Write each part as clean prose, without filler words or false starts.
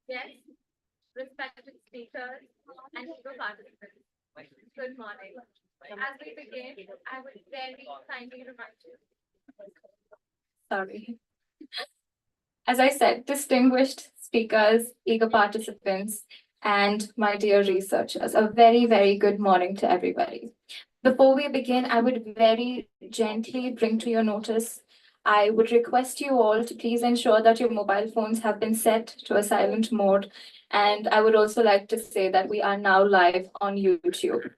Yes, respected speakers and fellow participants. Good morning. As we begin, I would very kindly remind you. Sorry. As I said, distinguished speakers, eager participants, and my dear researchers, a very, very good morning to everybody. Before we begin, I would very gently bring to your notice, I would request you all to please ensure that your mobile phones have been set to a silent mode. And I would also like to say that we are now live on YouTube.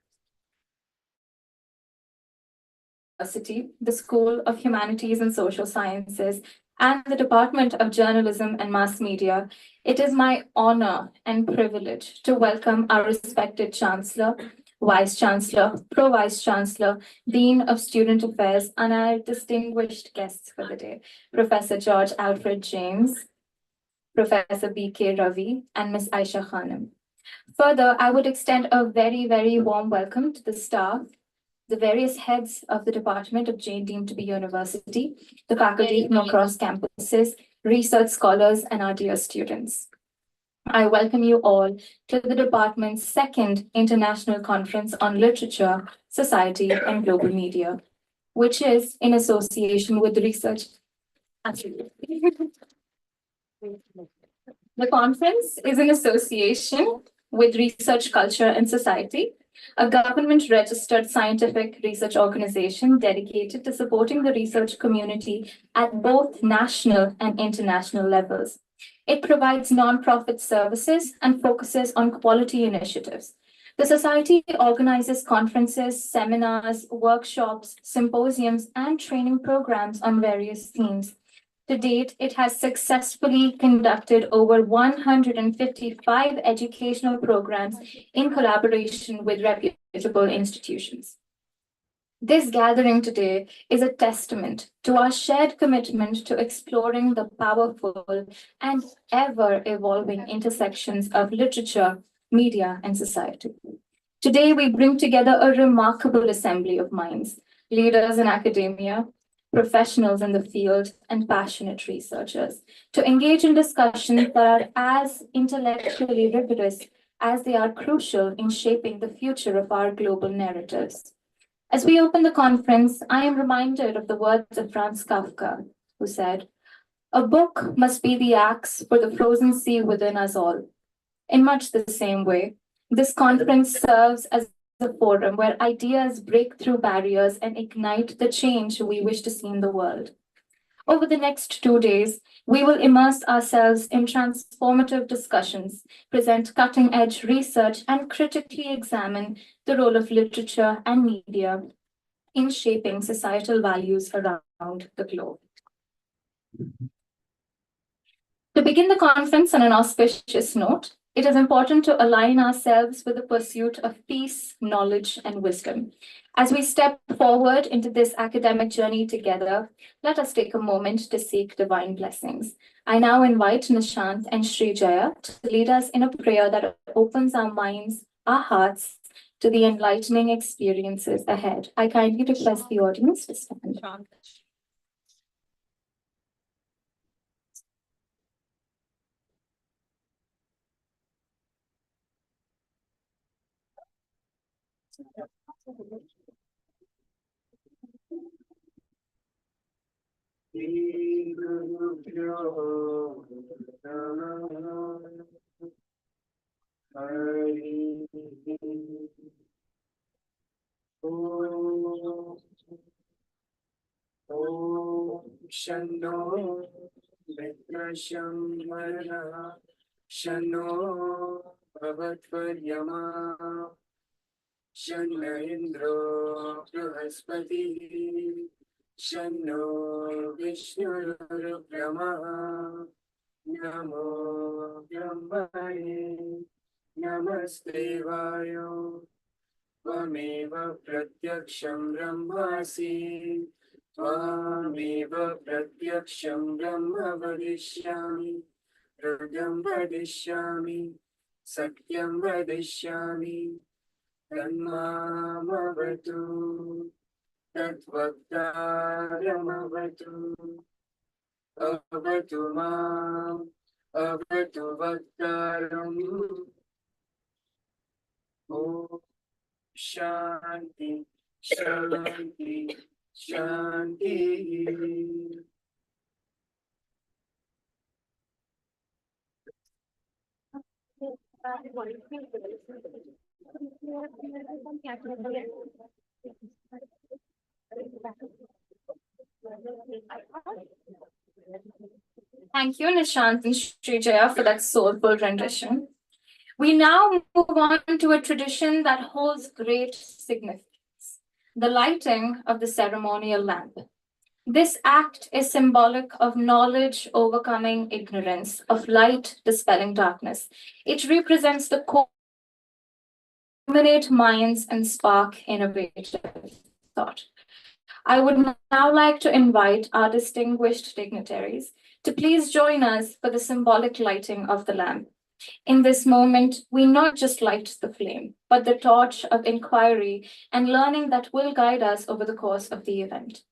The School of Humanities and Social Sciences, and the Department of Journalism and Mass Media, it is my honor and privilege to welcome our respected Chancellor, Vice Chancellor, Pro-Vice Chancellor, Dean of Student Affairs, and our distinguished guests for the day, Professor George Alfred James, Professor B.K. Ravi, and Ms. Aisha Khanum. Further, I would extend a very, very warm welcome to the staff, the various heads of the Department of Jane deemed to be university, the faculty from across campuses, research scholars, and our dear students. I welcome you all to the department's second International Conference on Literature, Society, and Global Media, which is in association with the research. The conference is in association with Research Culture and Society, a government-registered scientific research organization dedicated to supporting the research community at both national and international levels. It provides nonprofit services and focuses on quality initiatives. The Society organizes conferences, seminars, workshops, symposiums, and training programs on various themes. To date, it has successfully conducted over 155 educational programs in collaboration with reputable institutions. This gathering today is a testament to our shared commitment to exploring the powerful and ever-evolving intersections of literature, media, and society. Today, we bring together a remarkable assembly of minds, leaders in academia, professionals in the field, and passionate researchers to engage in discussions that are as intellectually rigorous as they are crucial in shaping the future of our global narratives. As we open the conference, I am reminded of the words of Franz Kafka, who said, "A book must be the axe for the frozen sea within us all." In much the same way, this conference serves as a forum where ideas break through barriers and ignite the change we wish to see in the world. Over the next 2 days, we will immerse ourselves in transformative discussions, present cutting edge research, and critically examine the role of literature and media in shaping societal values around the globe. To begin the conference on an auspicious note, it is important to align ourselves with the pursuit of peace, knowledge, and wisdom. As we step forward into this academic journey together, let us take a moment to seek divine blessings. I now invite Nishant and Sri Jaya to lead us in a prayer that opens our minds, our hearts, to the enlightening experiences ahead. I kindly request the audience to stand. शन्नो मित्रशं वरः शन्नो भवत्वर्यमा शन्न इन्द्रो बृहस्पतिः शन्नो विष्णुरुक्रमः नमो ब्रह्मणे नमस्तेवाय त्वमेव प्रत्यक्षं ब्रह्मासि त्वामेव प्रत्यक्षं ब्रह्म वदिष्यामि हृदं वदिष्यामि सत्यं वदिष्यामि तन्मामवतु तद्वक्तारमवतु अवतु माम् अवतु वक्तारम् ॐ शान्ति शान्ति शान्तिः Thank you, Nishant and Srijaya, for that soulful rendition. We now move on to a tradition that holds great significance, the lighting of the ceremonial lamp. This act is symbolic of knowledge overcoming ignorance, of light dispelling darkness. It represents the illuminate minds and spark innovative thought. I would now like to invite our distinguished dignitaries to please join us for the symbolic lighting of the lamp. In this moment, we not just light the flame, but the torch of inquiry and learning that will guide us over the course of the event.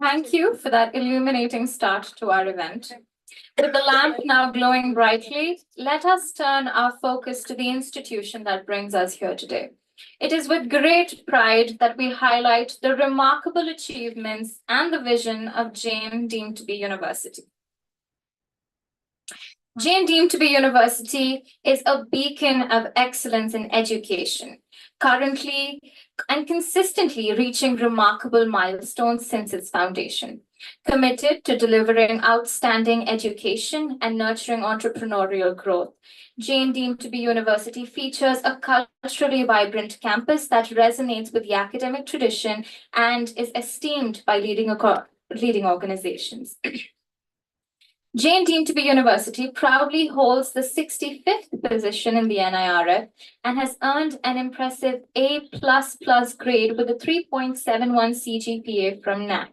Thank you for that illuminating start to our event. With the lamp now glowing brightly, let us turn our focus to the institution that brings us here today. It is with great pride that we highlight the remarkable achievements and the vision of Jain Deemed to be University. Jain Deemed to be University is a beacon of excellence in education, currently and consistently reaching remarkable milestones since its foundation. Committed to delivering outstanding education and nurturing entrepreneurial growth, Jain Deemed to be University features a culturally vibrant campus that resonates with the academic tradition and is esteemed by leading organizations. Jain Deemed to be University proudly holds the 65th position in the NIRF and has earned an impressive A++ grade with a 3.71 CGPA from NAC.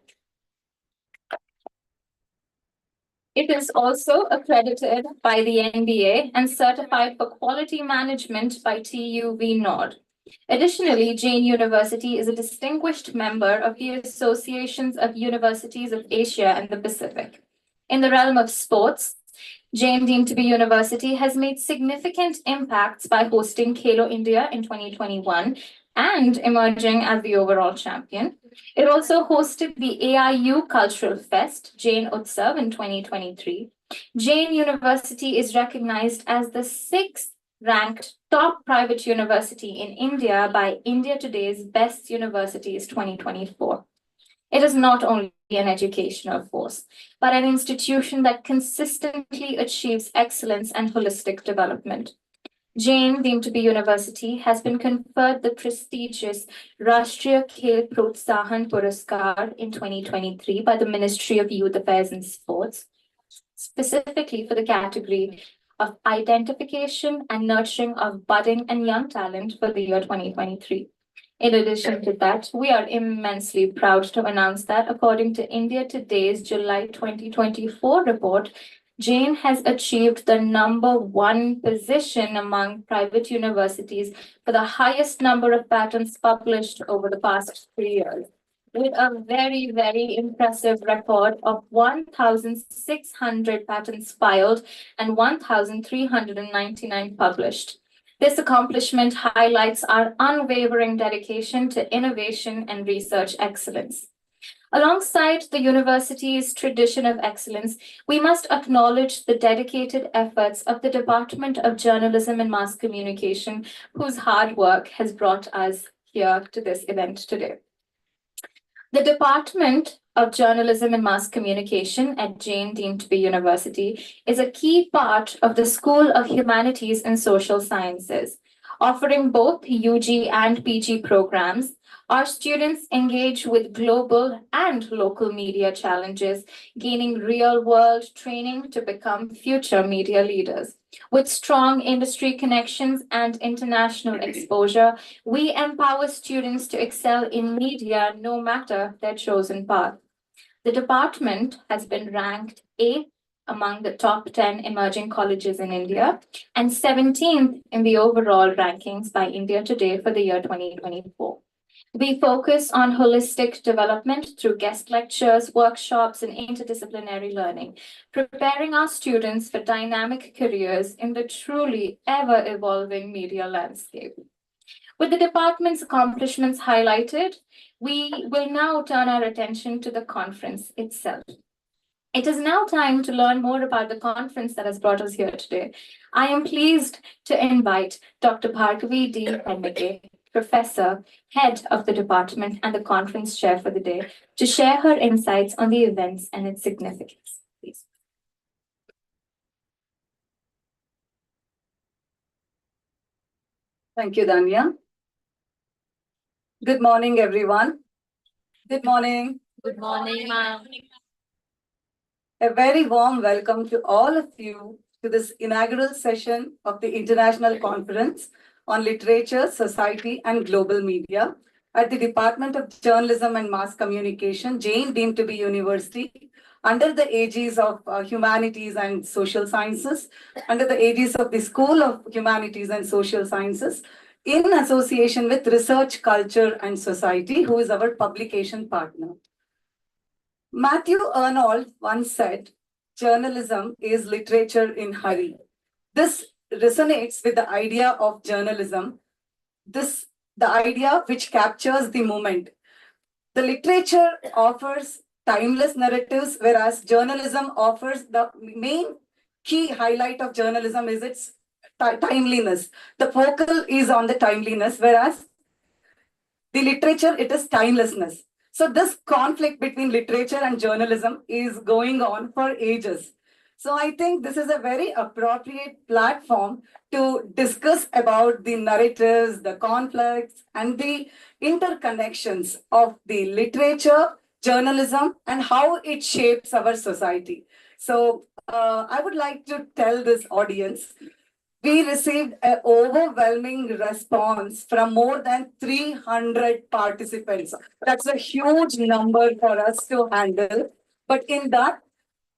It is also accredited by the NBA and certified for quality management by TUV Nord. Additionally, Jain University is a distinguished member of the Associations of Universities of Asia and the Pacific. In the realm of sports, Jain Deemed to be University has made significant impacts by hosting Khelo India in 2021 and emerging as the overall champion. It also hosted the AIU Cultural Fest, Jain Utsav, in 2023. Jain University is recognized as the 6th ranked top private university in India by India Today's Best Universities 2024. It is not only an educational force, but an institution that consistently achieves excellence and holistic development. Jain Deemed to be University has been conferred the prestigious Rashtriya Khel Protsahan Puraskar in 2023 by the Ministry of Youth Affairs and Sports, specifically for the category of identification and nurturing of budding and young talent for the year 2023. In addition to that, we are immensely proud to announce that according to India Today's July 2024 report, Jain has achieved the #1 position among private universities for the highest number of patents published over the past 3 years, with a very, very impressive record of 1,600 patents filed and 1,399 published. This accomplishment highlights our unwavering dedication to innovation and research excellence. Alongside the university's tradition of excellence, we must acknowledge the dedicated efforts of the Department of Journalism and Mass Communication, whose hard work has brought us here to this event today. The Department of Journalism and Mass Communication at Jain Deemed to be University is a key part of the School of Humanities and Social Sciences. Offering both UG and PG programs, our students engage with global and local media challenges, gaining real-world training to become future media leaders. With strong industry connections and international exposure, we empower students to excel in media no matter their chosen path. The department has been ranked 8th among the top 10 emerging colleges in India and 17th in the overall rankings by India Today for the year 2024. We focus on holistic development through guest lectures, workshops, and interdisciplinary learning, preparing our students for dynamic careers in the truly ever-evolving media landscape. With the department's accomplishments highlighted, we will now turn our attention to the conference itself. It is now time to learn more about the conference that has brought us here today. I am pleased to invite Dr. Bhargavi D. Henneke, Professor, Head of the Department and the Conference Chair for the day, to share her insights on the events and its significance. Please. Thank you, Danya. Good morning, everyone. Good morning. Good morning, ma'am. A very warm welcome to all of you to this inaugural session of the International Conference on Literature, Society, and Global Media at the Department of Journalism and Mass Communication, Jain Deemed to be University, under the aegis of Humanities and Social Sciences, under the aegis of the School of Humanities and Social Sciences, in association with Research, Culture, and Society, who is our publication partner. Matthew Arnold once said, journalism is literature in hurry. This resonates with the idea of journalism, the idea which captures the moment. The literature offers timeless narratives, whereas journalism offers the main key highlight of journalism is its timeliness. The focal is on the timeliness, whereas the literature, it is timelessness. So this conflict between literature and journalism is going on for ages. So I think this is a very appropriate platform to discuss about the narratives, the conflicts, and the interconnections of the literature, journalism, and how it shapes our society. So I would like to tell this audience we received an overwhelming response from more than 300 participants. That's a huge number for us to handle. But in that,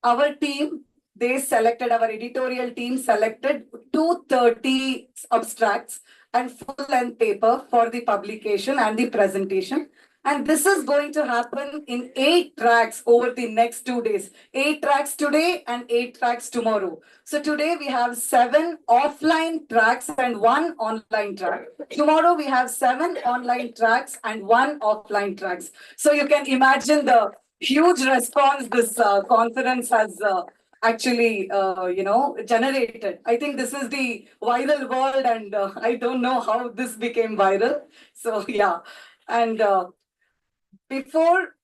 our team, our editorial team selected 230 abstracts and full-length paper for the publication and the presentation. And this is going to happen in 8 tracks over the next 2 days. 8 tracks today and 8 tracks tomorrow. So today we have 7 offline tracks and 1 online track. Tomorrow we have 7 online tracks and 1 offline tracks. So you can imagine the huge response this conference has actually, generated. I think this is the viral world, and I don't know how this became viral. So yeah, and before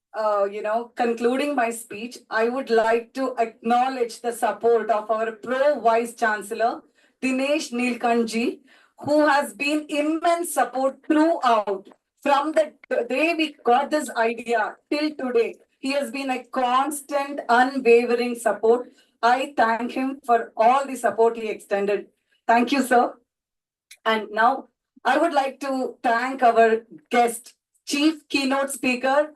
concluding my speech, I would like to acknowledge the support of our Pro Vice Chancellor, Dinesh Neelkanji, who has been immense support throughout. From the day we got this idea till today, he has been a constant, unwavering support. I thank him for all the support he extended. Thank you, sir. And now I would like to thank our guest, Chief Keynote Speaker,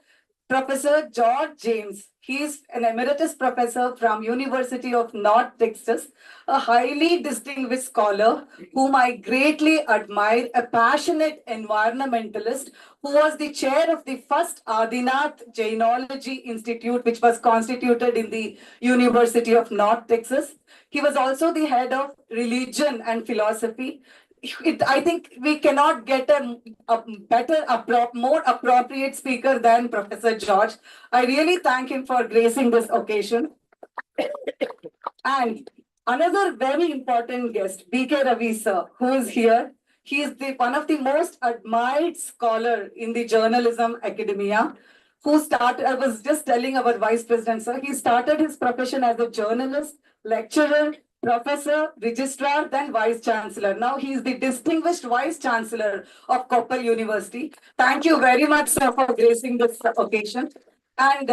Professor George James. He is an emeritus professor from University of North Texas, a highly distinguished scholar whom I greatly admire, a passionate environmentalist who was the chair of the first Adinath Jainology Institute, which was constituted in the University of North Texas. He was also the head of religion and philosophy. I think we cannot get a better, more appropriate speaker than Professor George. I really thank him for gracing this occasion. And another very important guest, B.K. Ravi sir, who is here. He is one of the most admired scholar in the journalism academia, who started, I was just telling our vice president, sir, he started his profession as a journalist, lecturer, professor, registrar, then vice chancellor. Now he is the distinguished vice chancellor of Koppal University. Thank you very much, sir, for gracing this occasion. And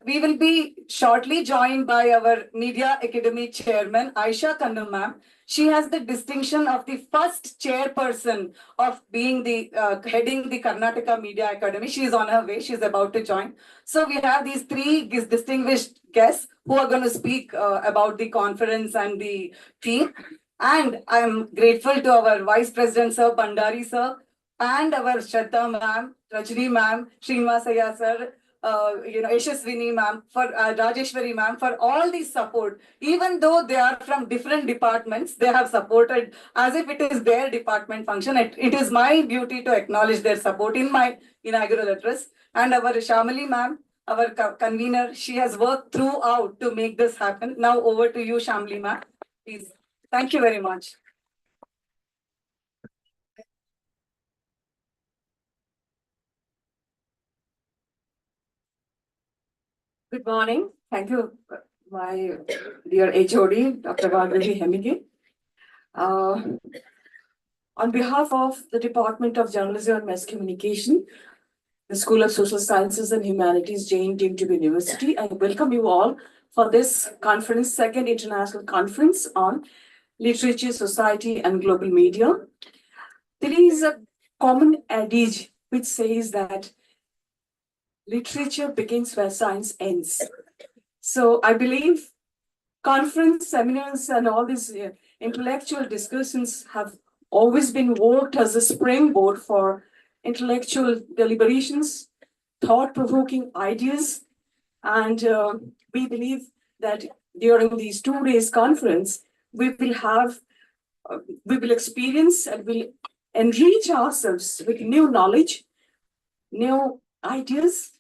we will be shortly joined by our Media Academy chairman, Aisha Kannu ma'am. She has the distinction of the first chairperson of being the heading the Karnataka Media Academy. She is on her way. She is about to join. So we have these 3 distinguished guests who are going to speak about the conference and the theme. And I am grateful to our Vice President, Sir Bandari, sir, and our Shraddha ma'am, Rajni ma'am, Srinivasaya sir, Yashaswini ma'am, for Rajeshwari ma'am, for all the support. Even though they are from different departments, they have supported as if it is their department function. It is my duty to acknowledge their support in my inaugural address. And our Shamali ma'am, our convener, she has worked throughout to make this happen. Now over to you, Shamali ma'am. Please. Thank you very much. Good morning. Thank you, my dear HOD, Dr. Bhargavi Hemige. On behalf of the Department of Journalism and Mass Communication, the School of Social Sciences and Humanities, Jain Tim Tibet University, I welcome you all for this conference, second international conference on literature, society, and global media. There is a common adage which says that literature begins where science ends. So I believe conference, seminars, and all these intellectual discussions have always been worked as a springboard for intellectual deliberations, thought-provoking ideas, And we believe that during these 2 days conference, we will experience and will enrich ourselves with new knowledge, new ideas.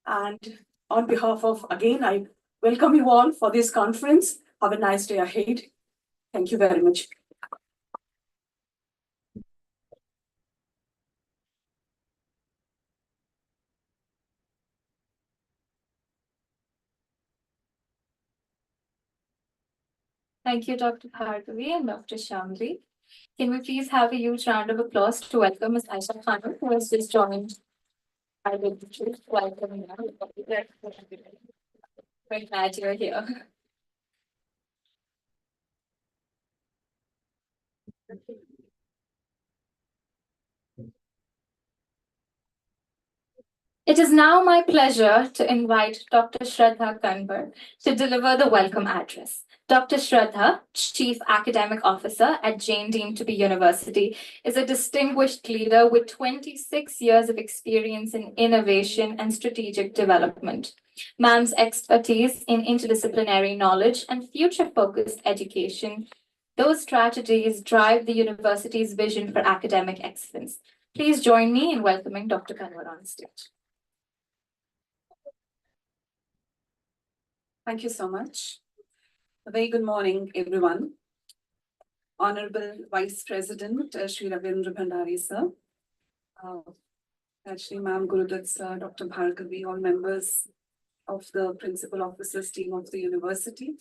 And on behalf of, again, I welcome you all for this conference. Have a nice day ahead. Thank you very much. Thank you, Dr. Bhargavi and Dr. Shamli. Can we please have a huge round of applause to welcome Ms. Aisha Khanum, who has just joined our dignitaries. Welcome. We're glad you're here. It is now my pleasure to invite Dr. Shraddha Kanwar to deliver the welcome address. Dr. Shraddha, Chief Academic Officer at Jain Deemed to be University, is a distinguished leader with 26 years of experience in innovation and strategic development. Ma'am's expertise in interdisciplinary knowledge and future-focused education, those strategies drive the university's vision for academic excellence. Please join me in welcoming Dr. Kanwar on stage. Thank you so much. A very good morning, everyone. Honorable Vice President, Shri Ravindra Bhandari, sir. Actually, Ma'am Gurudutt, sir, Dr. Bhargavi, all members of the principal officers team of the university,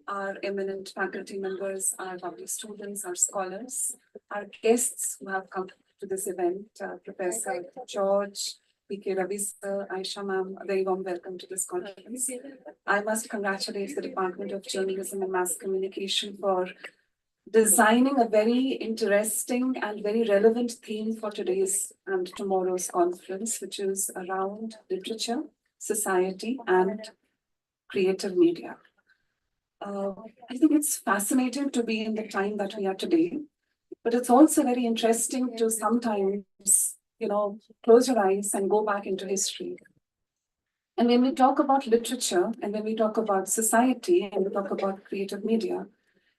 our eminent faculty members, our lovely students, our scholars, our guests who have come to this event, Professor George, P.K. Ravi sir, Aisha ma'am, a very warm welcome to this conference. I must congratulate the Department of Journalism and Mass Communication for designing a very interesting and very relevant theme for today's and tomorrow's conference, which is around literature, society, and creative media. I think it's fascinating to be in the time that we are today, but it's also very interesting to sometimes, close your eyes and go back into history. And when we talk about literature and when we talk about society and we talk about creative media,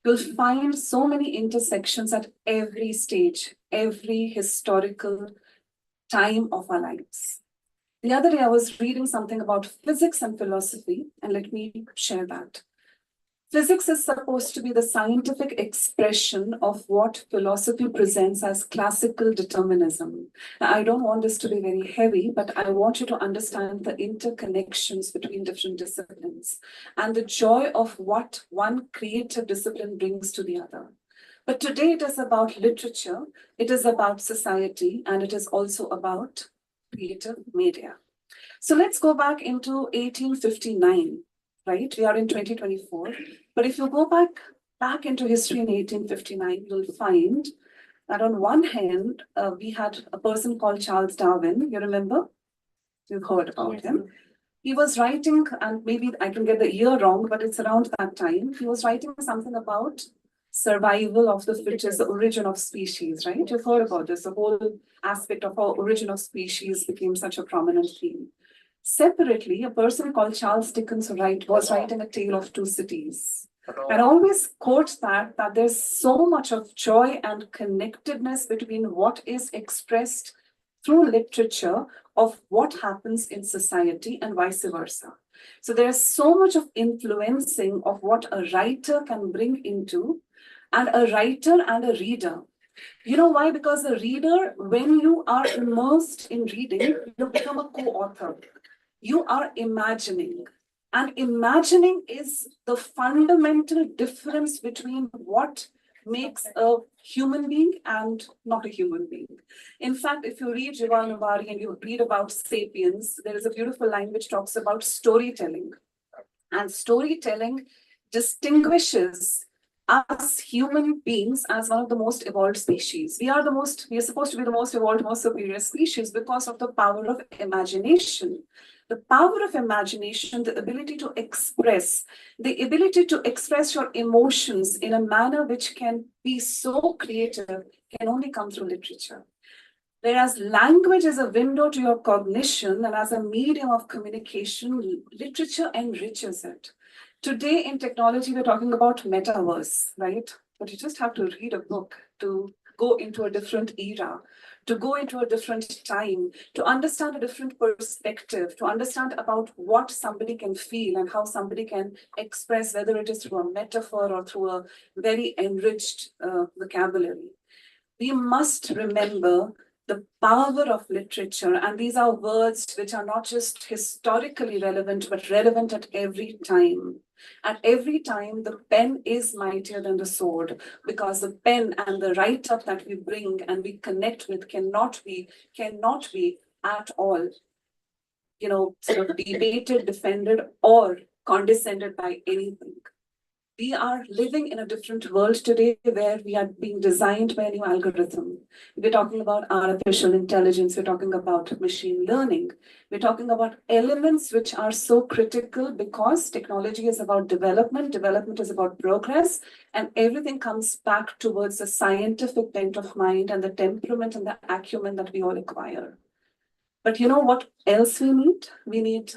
you'll find so many intersections at every stage, every historical time of our lives. The other day, I was reading something about physics and philosophy, and let me share that. Physics is supposed to be the scientific expression of what philosophy presents as classical determinism. Now, I don't want this to be very heavy, but I want you to understand the interconnections between different disciplines and the joy of what one creative discipline brings to the other. But today it is about literature, it is about society, and it is also about creative media. So let's go back into 1859. Right? We are in 2024. But if you go back into history in 1859, you'll find that on one hand, we had a person called Charles Darwin. You remember? You've heard about him. He was writing, and maybe I can get the year wrong, but it's around that time. He was writing something about survival of the fittest, the origin of species, right? You've heard about this. The whole aspect of our origin of species became such a prominent theme. Separately, a person called Charles Dickens was writing A Tale of Two Cities. And I always quote that there's so much of joy and connectedness between what is expressed through literature of what happens in society and vice versa. So there's so much of influencing of what a writer can bring into, and a writer and a reader. You know why? Because the reader, when you are immersed in reading, you become a co-author. You are imagining, and imagining is the fundamental difference between what makes a human being and not a human being. In fact, if you read Yuval Noah Harari and you read about Sapiens, there is a beautiful line which talks about storytelling. And storytelling distinguishes us human beings as one of the most evolved species. We are supposed to be the most evolved, most superior species because of the power of imagination. The power of imagination, the ability to express your emotions in a manner which can be so creative, can only come through literature. Whereas language is a window to your cognition and as a medium of communication, literature enriches it. Today in technology, we're talking about metaverse, right? But you just have to read a book to go into a different era, to go into a different time, to understand a different perspective, to understand about what somebody can feel and how somebody can express, whether it is through a metaphor or through a very enriched vocabulary. We must remember the power of literature, and these are words which are not just historically relevant, but relevant at every time. At every time, the pen is mightier than the sword, because the pen and the write-up that we bring and we connect with cannot be at all, sort of debated, defended, or condescended by anything. We are living in a different world today where we are being designed by a new algorithm. We're talking about artificial intelligence, we're talking about machine learning, we're talking about elements which are so critical because technology is about development is about progress, and everything comes back towards the scientific bent of mind and the temperament and the acumen that we all acquire. But you know what else we need? We need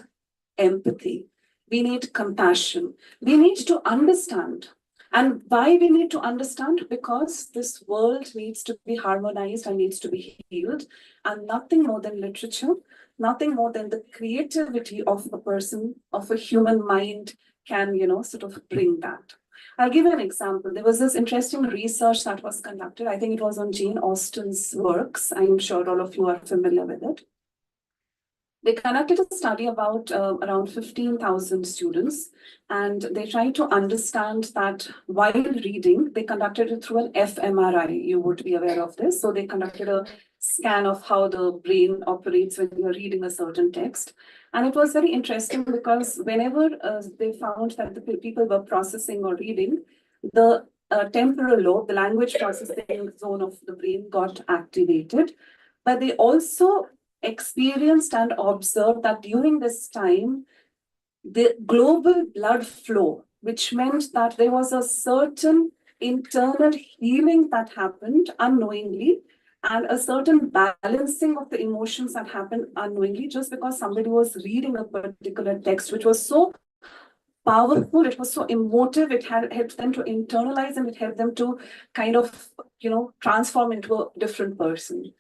empathy. We need compassion. We need to understand. And why we need to understand? Because this world needs to be harmonized and needs to be healed. And nothing more than literature, nothing more than the creativity of a person, of a human mind can, sort of bring that. I'll give you an example. There was this interesting research that was conducted. I think it was on Jane Austen's works. I'm sure all of you are familiar with it. They conducted a study about around 15,000 students, and they tried to understand that while reading, they conducted it through an fMRI. You would be aware of this. So they conducted a scan of how the brain operates when you're reading a certain text. And it was very interesting because whenever they found that the people were processing or reading, the temporal lobe, the language processing zone of the brain got activated, but they also experienced and observed that during this time, the global blood flow, which meant that there was a certain internal healing that happened unknowingly, and a certain balancing of the emotions that happened unknowingly, just because somebody was reading a particular text, which was so powerful, it was so emotive, it helped them to internalize and it helped them to kind of, transform into a different person.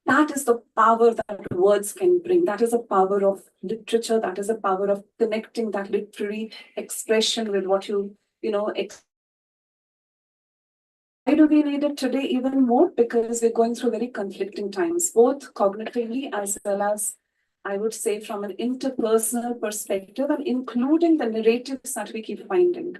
That is the power that words can bring. That is a power of literature. That is a power of connecting that literary expression with what why do we need it today even more? Because we're going through very conflicting times, both cognitively as well as, I would say, from an interpersonal perspective, and including the narratives that we keep finding.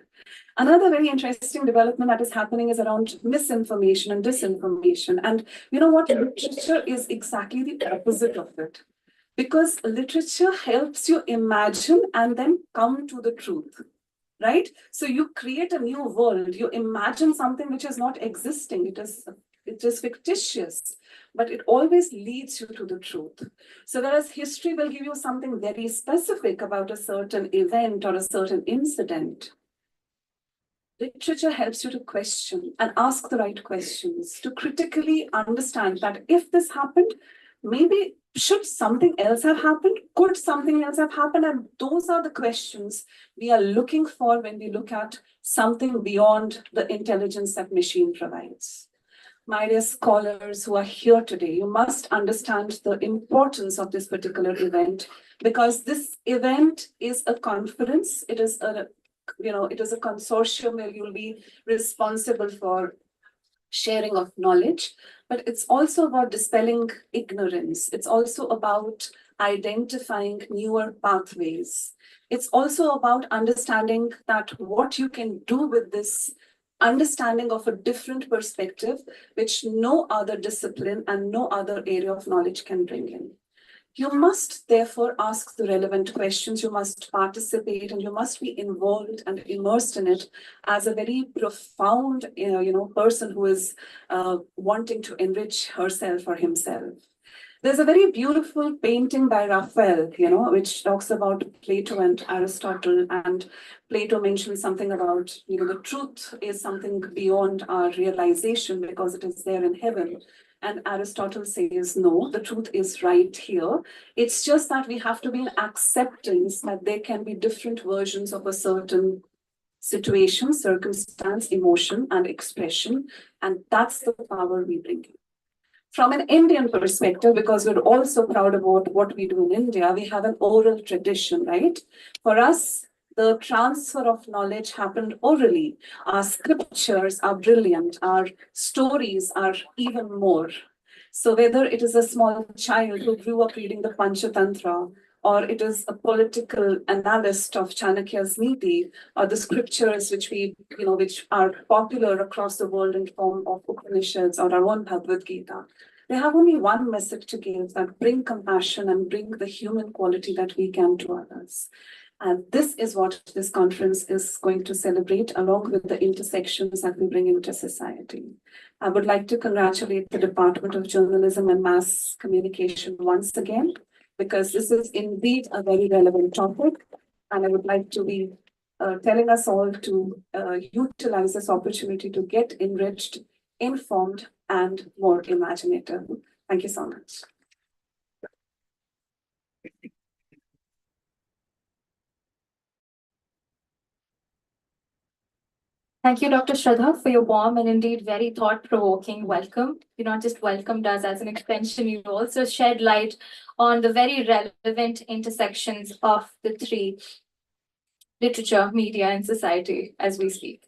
Another very interesting development that is happening is around misinformation and disinformation. And you know what? Literature is exactly the opposite of it. Because literature helps you imagine and then come to the truth, right? So you create a new world. You imagine something which is not existing. It is fictitious, but it always leads you to the truth. So whereas history will give you something very specific about a certain event or a certain incident, literature helps you to question and ask the right questions, to critically understand that if this happened, maybe should something else have happened? Could something else have happened? And those are the questions we are looking for when we look at something beyond the intelligence that machine provides. My dear scholars who are here today, you must understand the importance of this particular event, because this event is a conference. It is a consortium where you'll be responsible for sharing of knowledge, but it's also about dispelling ignorance. It's also about identifying newer pathways. It's also about understanding that what you can do with this understanding of a different perspective, which no other discipline and no other area of knowledge can bring in. You must therefore ask the relevant questions, you must participate, and you must be involved and immersed in it as a very profound person who is wanting to enrich herself or himself. There's a very beautiful painting by Raphael, which talks about Plato and Aristotle, and Plato mentions something about, the truth is something beyond our realization because it is there in heaven. And Aristotle says, no, the truth is right here. It's just that we have to be in acceptance that there can be different versions of a certain situation, circumstance, emotion, and expression. And that's the power we bring in. From an Indian perspective, because we're also proud about what we do in India, we have an oral tradition, right? For us, the transfer of knowledge happened orally. Our scriptures are brilliant. Our stories are even more. So whether it is a small child who grew up reading the Panchatantra, or it is a political analyst of Chanakya's Niti, or the scriptures which are popular across the world in form of Upanishads or our own Bhagavad Gita, they have only one message to give, that bring compassion and bring the human quality that we can to others. And this is what this conference is going to celebrate, along with the intersections that we bring into society. I would like to congratulate the Department of Journalism and Mass Communication once again, because this is indeed a very relevant topic. And I would like to be telling us all to utilize this opportunity to get enriched, informed, and more imaginative. Thank you so much. Thank you, Dr. Shraddha, for your warm and indeed very thought-provoking welcome. You not just welcomed us as an extension, you also shed light on the very relevant intersections of the three: literature, media, and society as we speak.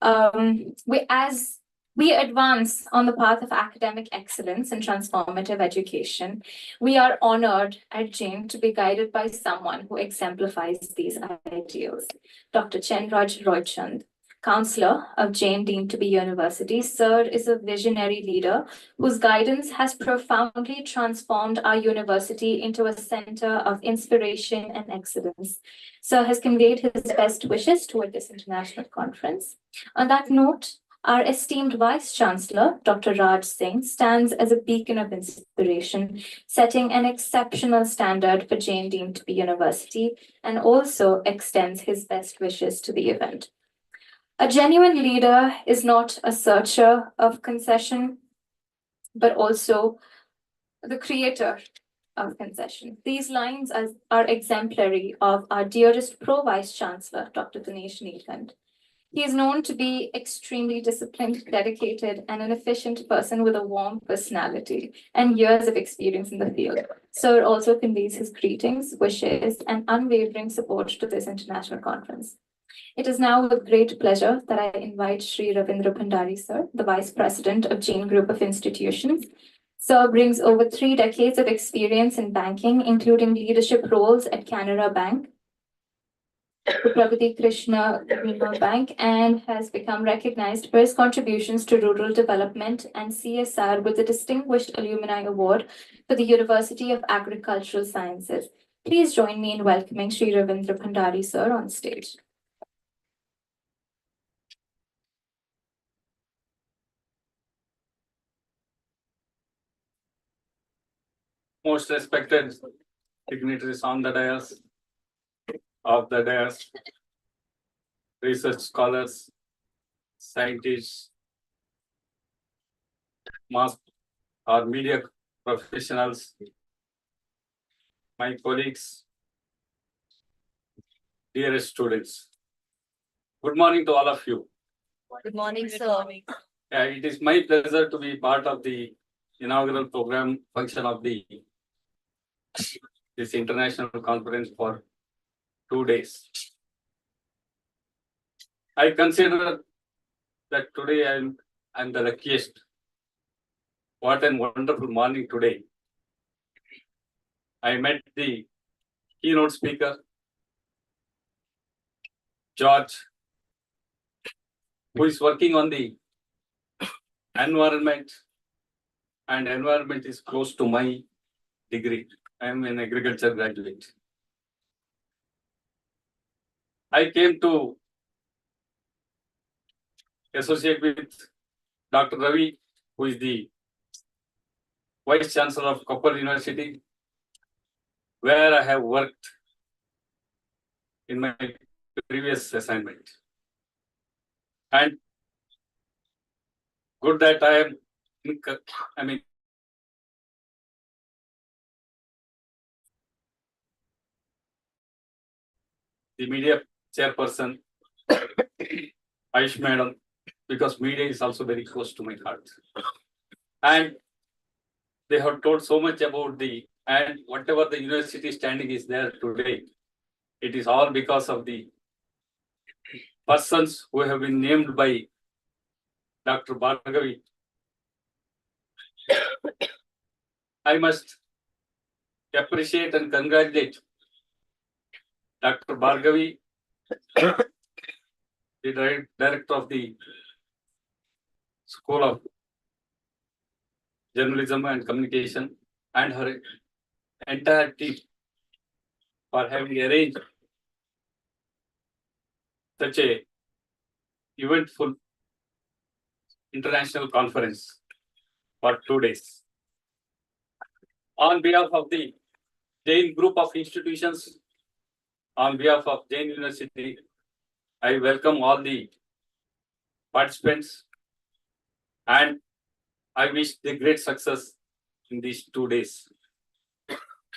As we advance on the path of academic excellence and transformative education, we are honored at Jain to be guided by someone who exemplifies these ideals. Dr. Chenraj Roychand, Counselor of Jain Deemed to be University, Sir is a visionary leader whose guidance has profoundly transformed our university into a center of inspiration and excellence. Sir has conveyed his best wishes toward this international conference. On that note, our esteemed Vice Chancellor, Dr. Raj Singh, stands as a beacon of inspiration, setting an exceptional standard for Jain Deemed to be University, and also extends his best wishes to the event. A genuine leader is not a searcher of concession, but also the creator of concession. These lines are exemplary of our dearest Pro-Vice Chancellor, Dr. Dinesh Neeland. He is known to be extremely disciplined, dedicated, and an efficient person with a warm personality and years of experience in the field. Sir also conveys his greetings, wishes, and unwavering support to this international conference. It is now with great pleasure that I invite Sri Ravindra Bhandari, sir, the Vice President of Jain Group of Institutions. Sir brings over 3 decades of experience in banking, including leadership roles at Canara Bank, Pragati Krishna Bima Bank, and has become recognized for his contributions to rural development and CSR with the Distinguished Alumni Award for the University of Agricultural Sciences. Please join me in welcoming Sri Ravindra Bhandari, sir, on stage. Most respected dignitaries on the dais, of the dais, research scholars, scientists, mass or media professionals, my colleagues, dearest students. Good morning to all of you. Good morning, sir. It is my pleasure to be part of the inaugural program function of this international conference for 2 days. I consider that today I'm the luckiest. What a wonderful morning today. I met the keynote speaker, George, who is working on the environment, and environment is close to my degree. I am an agriculture graduate. I came to associate with Dr. Ravi, who is the Vice Chancellor of Koppal University, where I have worked in my previous assignment. And good that I am I mean, the media chairperson, Aish Madam, because media is also very close to my heart. And they have told so much about and whatever the university standing is there today, it is all because of the persons who have been named by Dr. Bhargavi. I must appreciate and congratulate Dr. Bhargavi, the director of the School of Journalism and Communication, and her entire team for having arranged such a eventful international conference for 2 days. On behalf of the Jain Group of Institutions, on behalf of Jain University, I welcome all the participants and I wish the great success in these 2 days.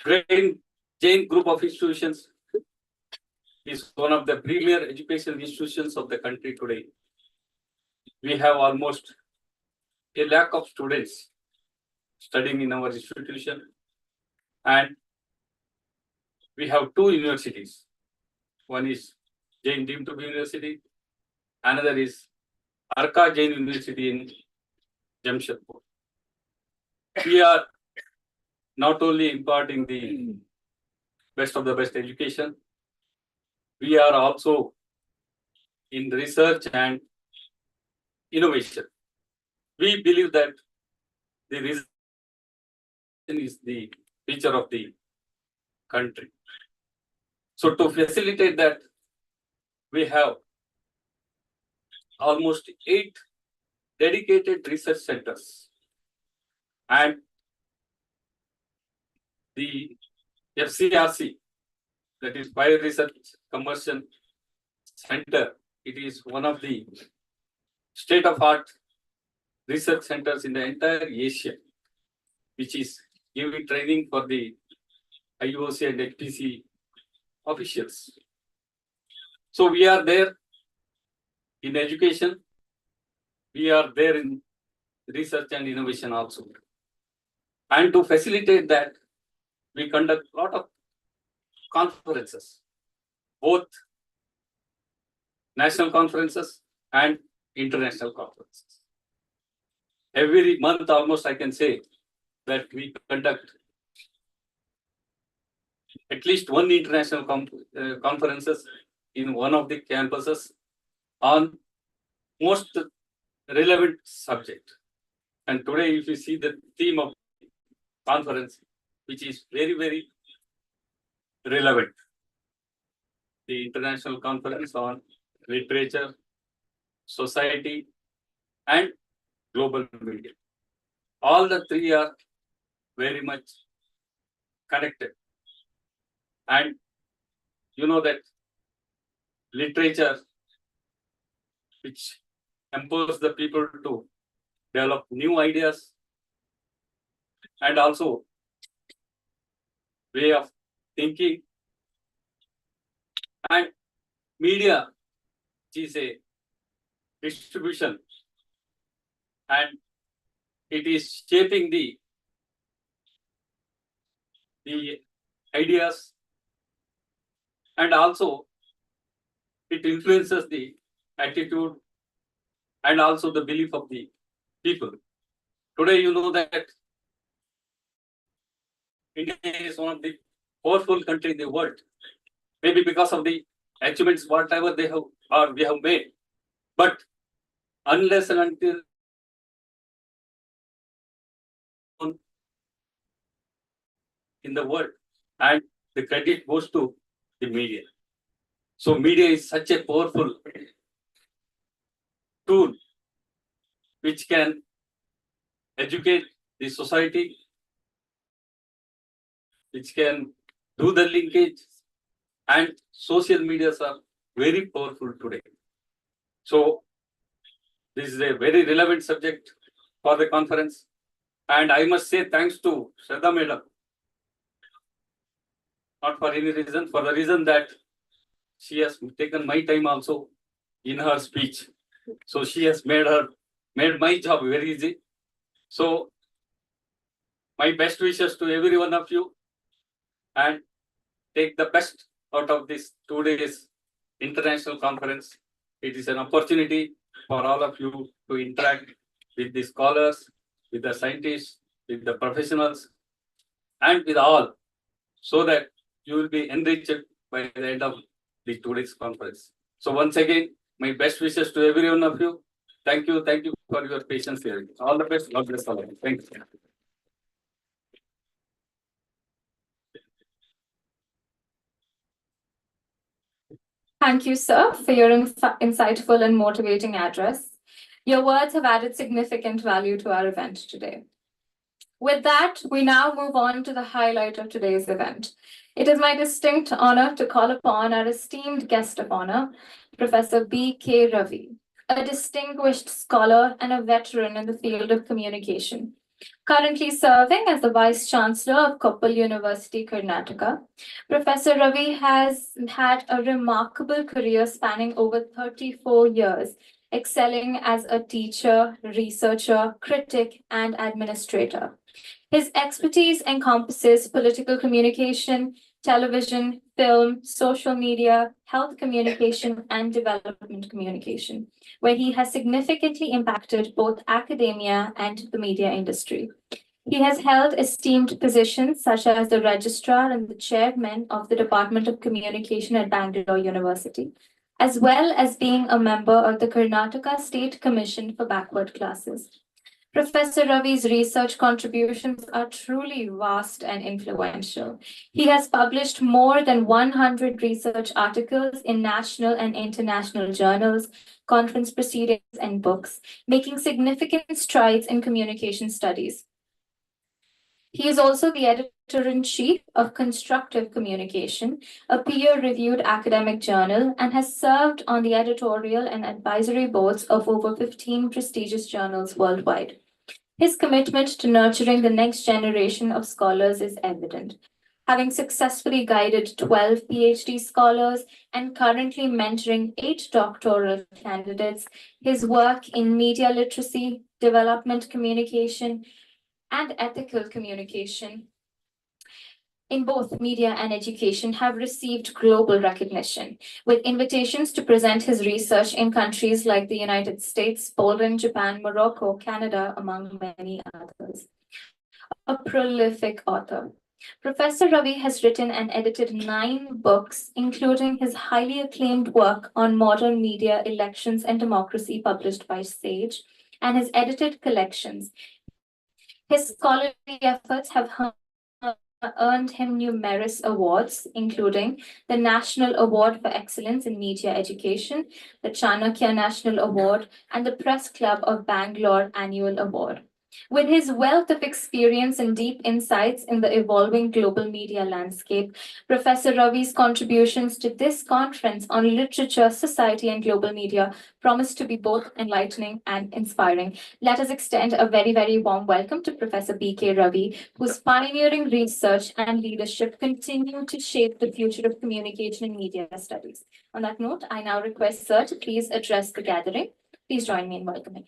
Jain Group of Institutions is one of the premier educational institutions of the country today. We have almost 1 lakh of students studying in our institution, and we have 2 universities. One is Jain deemed to be university, another is Arka Jain University in Jamshedpur. We are not only imparting the best of the best education, we are also in research and innovation. We believe that the research is the future of the country. So to facilitate that, we have almost 8 dedicated research centers, and the FCRC, that is Bio Research Commercial Center, it is one of the state-of-art research centers in the entire Asia, which is giving training for the IOC and HPC officials. So we are there in education, we are there in research and innovation also. And to facilitate that, we conduct a lot of conferences, both national conferences and international conferences. Every month, almost I can say that we conduct at least one international conferences in one of the campuses on most relevant subject. And today, if you see the theme of conference, which is very, very relevant, the International Conference on Literature, Society, and Global Media. All the 3 are very much connected. And you know that literature, which empowers the people to develop new ideas and also way of thinking, and media, which is a distribution, and it is shaping the ideas, and also it influences the attitude and also the belief of the people. Today, you know that India is one of the powerful countries in the world, maybe because of the achievements, whatever they have or we have made. But unless and until in the world, and the credit goes to the media. So media is such a powerful tool which can educate the society, which can do the linkage, and social medias are very powerful today. So this is a very relevant subject, for the conference. And I must say thanks to Shraddha Madam. Not for any reason, for the reason that she has taken my time also in her speech. So she has made my job very easy. So my best wishes to every one of you, and take the best out of this 2 days international conference. It is an opportunity for all of you to interact with the scholars, with the scientists, with the professionals, and with all, so that you will be enriched by the end of the 2 days conference. So once again, my best wishes to every one of you. Thank you for your patience here. All the best. God bless all of you. Thank you. Thank you, sir, for your insightful and motivating address. Your words have added significant value to our event today. With that, we now move on to the highlight of today's event. It is my distinct honor to call upon our esteemed guest of honor, Professor B.K. Ravi, a distinguished scholar and a veteran in the field of communication. Currently serving as the Vice Chancellor of Koppal University, Karnataka, Professor Ravi has had a remarkable career spanning over 34 years, excelling as a teacher, researcher, critic, and administrator. His expertise encompasses political communication, television, film, social media, health communication, and development communication, where he has significantly impacted both academia and the media industry. He has held esteemed positions such as the Registrar and the Chairman of the Department of Communication at Bangalore University, as well as being a member of the Karnataka State Commission for Backward Classes. Professor Ravi's research contributions are truly vast and influential. He has published more than 100 research articles in national and international journals, conference proceedings, and books, making significant strides in communication studies. He is also the editor-in-chief of Constructive Communication, a peer-reviewed academic journal, and has served on the editorial and advisory boards of over 15 prestigious journals worldwide. His commitment to nurturing the next generation of scholars is evident. Having successfully guided 12 PhD scholars and currently mentoring 8 doctoral candidates, his work in media literacy, development communication, and ethical communication in both media and education have received global recognition, with invitations to present his research in countries like the United States, Poland, Japan, Morocco, Canada, among many others. A prolific author, Professor Ravi has written and edited 9 books, including his highly acclaimed work on modern media, elections, and democracy, published by Sage, and his edited collections. His scholarly efforts have earned him numerous awards, including the National Award for Excellence in Media Education, the Chanakya National Award, and the Press Club of Bangalore Annual Award. With his wealth of experience and deep insights in the evolving global media landscape, Professor Ravi's contributions to this conference on literature, society, and global media promise to be both enlightening and inspiring. Let us extend a very, very warm welcome to Professor B.K. Ravi, whose pioneering research and leadership continue to shape the future of communication and media studies. On that note, I now request Sir to please address the gathering. Please join me in welcoming.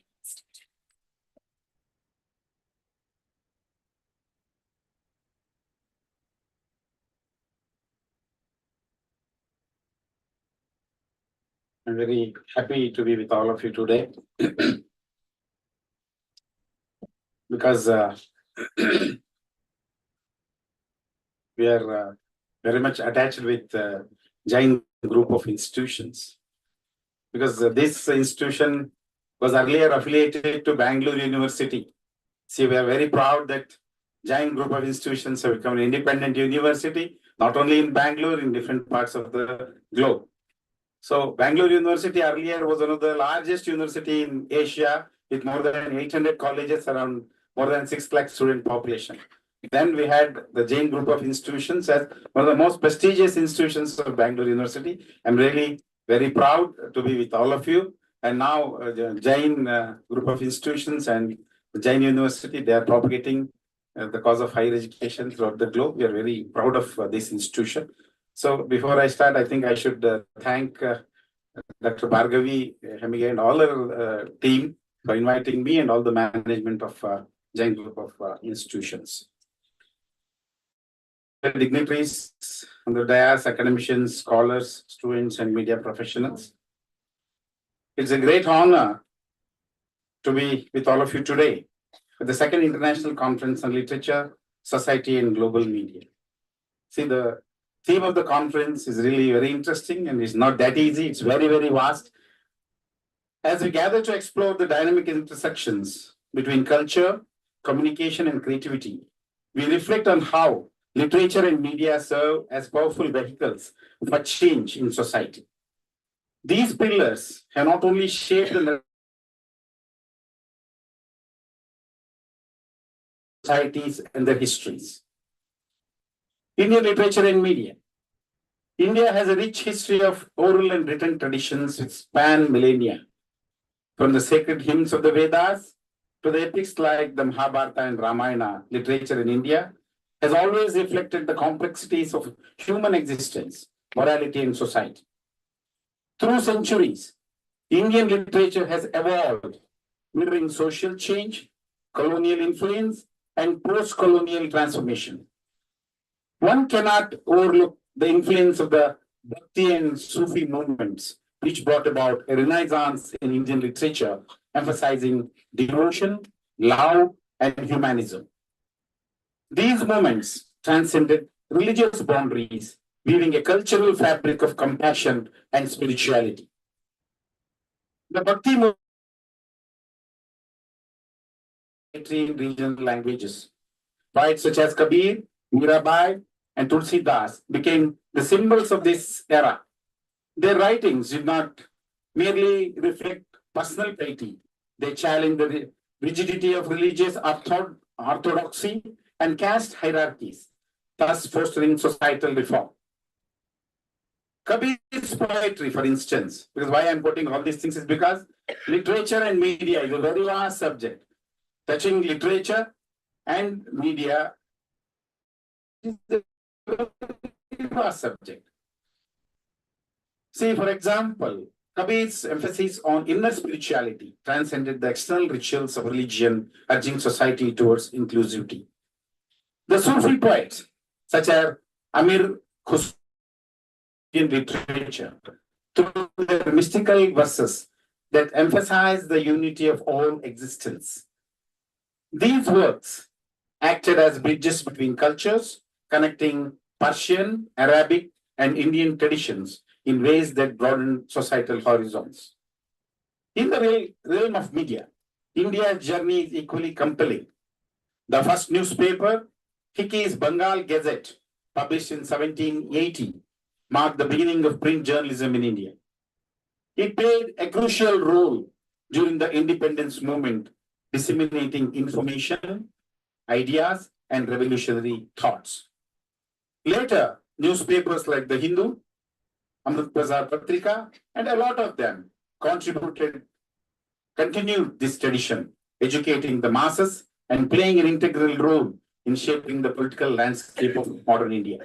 I'm very happy to be with all of you today. Because we are very much attached with Jain group of institutions. Because this institution was earlier affiliated to Bangalore University. See, we are very proud that Jain group of institutions have become an independent university, not only in Bangalore, in different parts of the globe. So Bangalore University earlier was one of the largest university in Asia, with more than 800 colleges, around more than 6 lakh student population. Then we had the Jain group of institutions as one of the most prestigious institutions of Bangalore University. I'm really very proud to be with all of you. And now Jain group of institutions and the Jain University. They are propagating the cause of higher education throughout the globe. We are very proud of this institution. So before I start, I think I should thank Dr. Bhargavi Hemige and all her team for inviting me and all the management of Jain Group of institutions. The dignitaries on the dais, academicians, scholars, students, and media professionals. It's a great honor to be with all of you today for the second International Conference on Literature, Society, and Global Media. See, the theme of the conference is really very interesting and it's not that easy. It's very, very vast. As we gather to explore the dynamic intersections between culture, communication, and creativity, we reflect on how literature and media serve as powerful vehicles for change in society. These pillars have not only shaped the societies and their histories. Indian literature and media. India has a rich history of oral and written traditions which span millennia. From the sacred hymns of the Vedas to the epics like the Mahabharata and Ramayana, literature in India has always reflected the complexities of human existence, morality, and society. Through centuries, Indian literature has evolved, mirroring social change, colonial influence, and post-colonial transformation. One cannot overlook the influence of the Bhakti and Sufi movements, which brought about a renaissance in Indian literature, emphasizing devotion, love, and humanism. These movements transcended religious boundaries, weaving a cultural fabric of compassion and spirituality. The Bhakti movement in regional languages. Poets such as Kabir, Mirabai, and Tulsidas became the symbols of this era. Their writings did not merely reflect personal piety. They challenged the rigidity of religious orthodoxy and caste hierarchies, thus fostering societal reform. Kabir's poetry, for instance, because why I'm quoting all these things is because literature and media is a very vast subject. Touching literature and media is a very vast subject. See, for example, Kabir's emphasis on inner spirituality transcended the external rituals of religion, urging society towards inclusivity. The Sufi poets, such as Amir Khusro in literature, through their mystical verses that emphasize the unity of all existence. These works acted as bridges between cultures, connecting Persian, Arabic, and Indian traditions in ways that broaden societal horizons. In the realm of media, India's journey is equally compelling. The first newspaper, Hickey's Bengal Gazette, published in 1780, marked the beginning of print journalism in India. It played a crucial role during the independence movement, disseminating information, ideas, and revolutionary thoughts. Later, newspapers like the Hindu, Amrit Bazar Patrika, and a lot of them continued this tradition, educating the masses and playing an integral role in shaping the political landscape of modern India.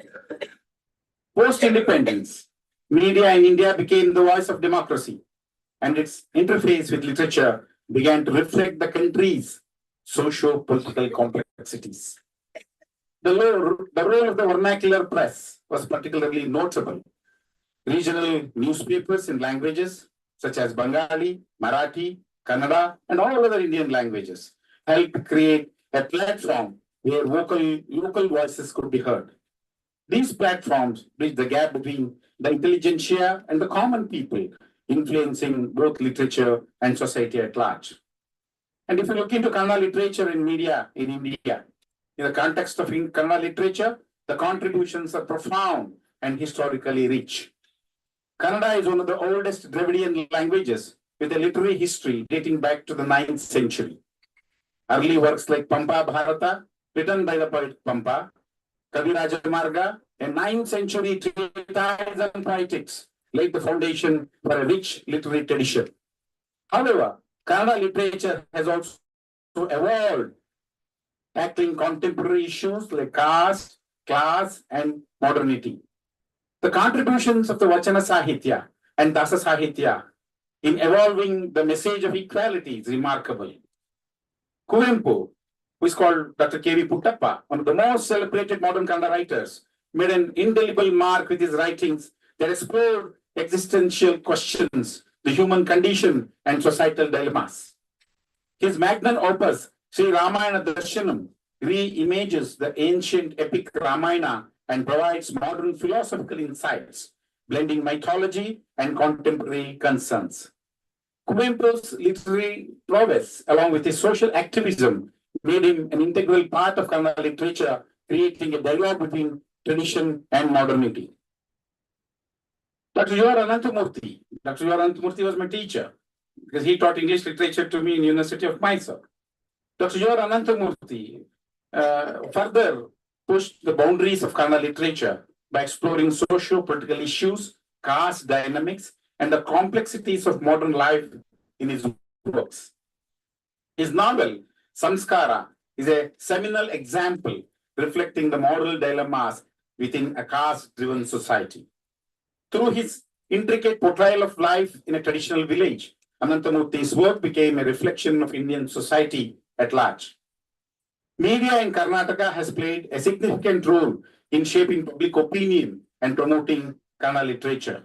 Post-independence, media in India became the voice of democracy, and its interface with literature began to reflect the country's socio-political complexities. The role of the vernacular press was particularly notable. Regional newspapers in languages such as Bengali, Marathi, Kannada, and all other Indian languages helped create a platform where local voices could be heard. These platforms bridge the gap between the intelligentsia and the common people, influencing both literature and society at large. And if you look into Kannada literature and media in India, in the context of Kannada literature, the contributions are profound and historically rich. Kannada is one of the oldest Dravidian languages with a literary history dating back to the 9th century. Early works like Pampa Bharata, written by the poet Pampa, Kaviraja Marga, a 9th century treatise on poetics, laid the foundation for a rich literary tradition. However, Kannada literature has also evolved, tackling contemporary issues like caste, class, and modernity. The contributions of the Vachana Sahitya and Dasa Sahitya in evolving the message of equality is remarkable. Kuvempu, who is called Dr. K.V. Puttappa, one of the most celebrated modern Kannada writers, made an indelible mark with his writings that explored existential questions, the human condition, and societal dilemmas. His magnum opus, Sri Ramayana Darshanam, reimages the ancient epic Ramayana and provides modern philosophical insights, blending mythology and contemporary concerns. Kuvempu's literary prowess, along with his social activism, made him an integral part of Kannada literature, creating a dialogue between tradition and modernity. Dr. U.R. Ananthamurthy. Dr. U.R. Ananthamurthy was my teacher because he taught English literature to me in University of Mysore. Dr. U.R. Ananthamurthy further pushed the boundaries of Kannada literature by exploring socio-political issues, caste dynamics, and the complexities of modern life in his works. His novel, Samskara, is a seminal example reflecting the moral dilemmas within a caste-driven society. Through his intricate portrayal of life in a traditional village, Ananthamurthy's work became a reflection of Indian society at large. Media in Karnataka has played a significant role in shaping public opinion and promoting Kannada literature.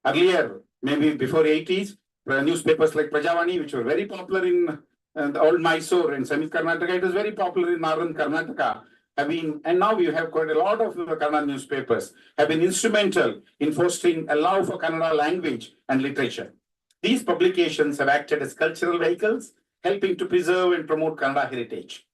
Earlier, maybe before 80s, newspapers like Prajavani, which were very popular in the old Mysore and Semi Karnataka, it was very popular in northern Karnataka, and now we have quite a lot of Kannada newspapers, have been instrumental in fostering a love for Kannada language and literature. These publications have acted as cultural vehicles, helping to preserve and promote Kannada heritage.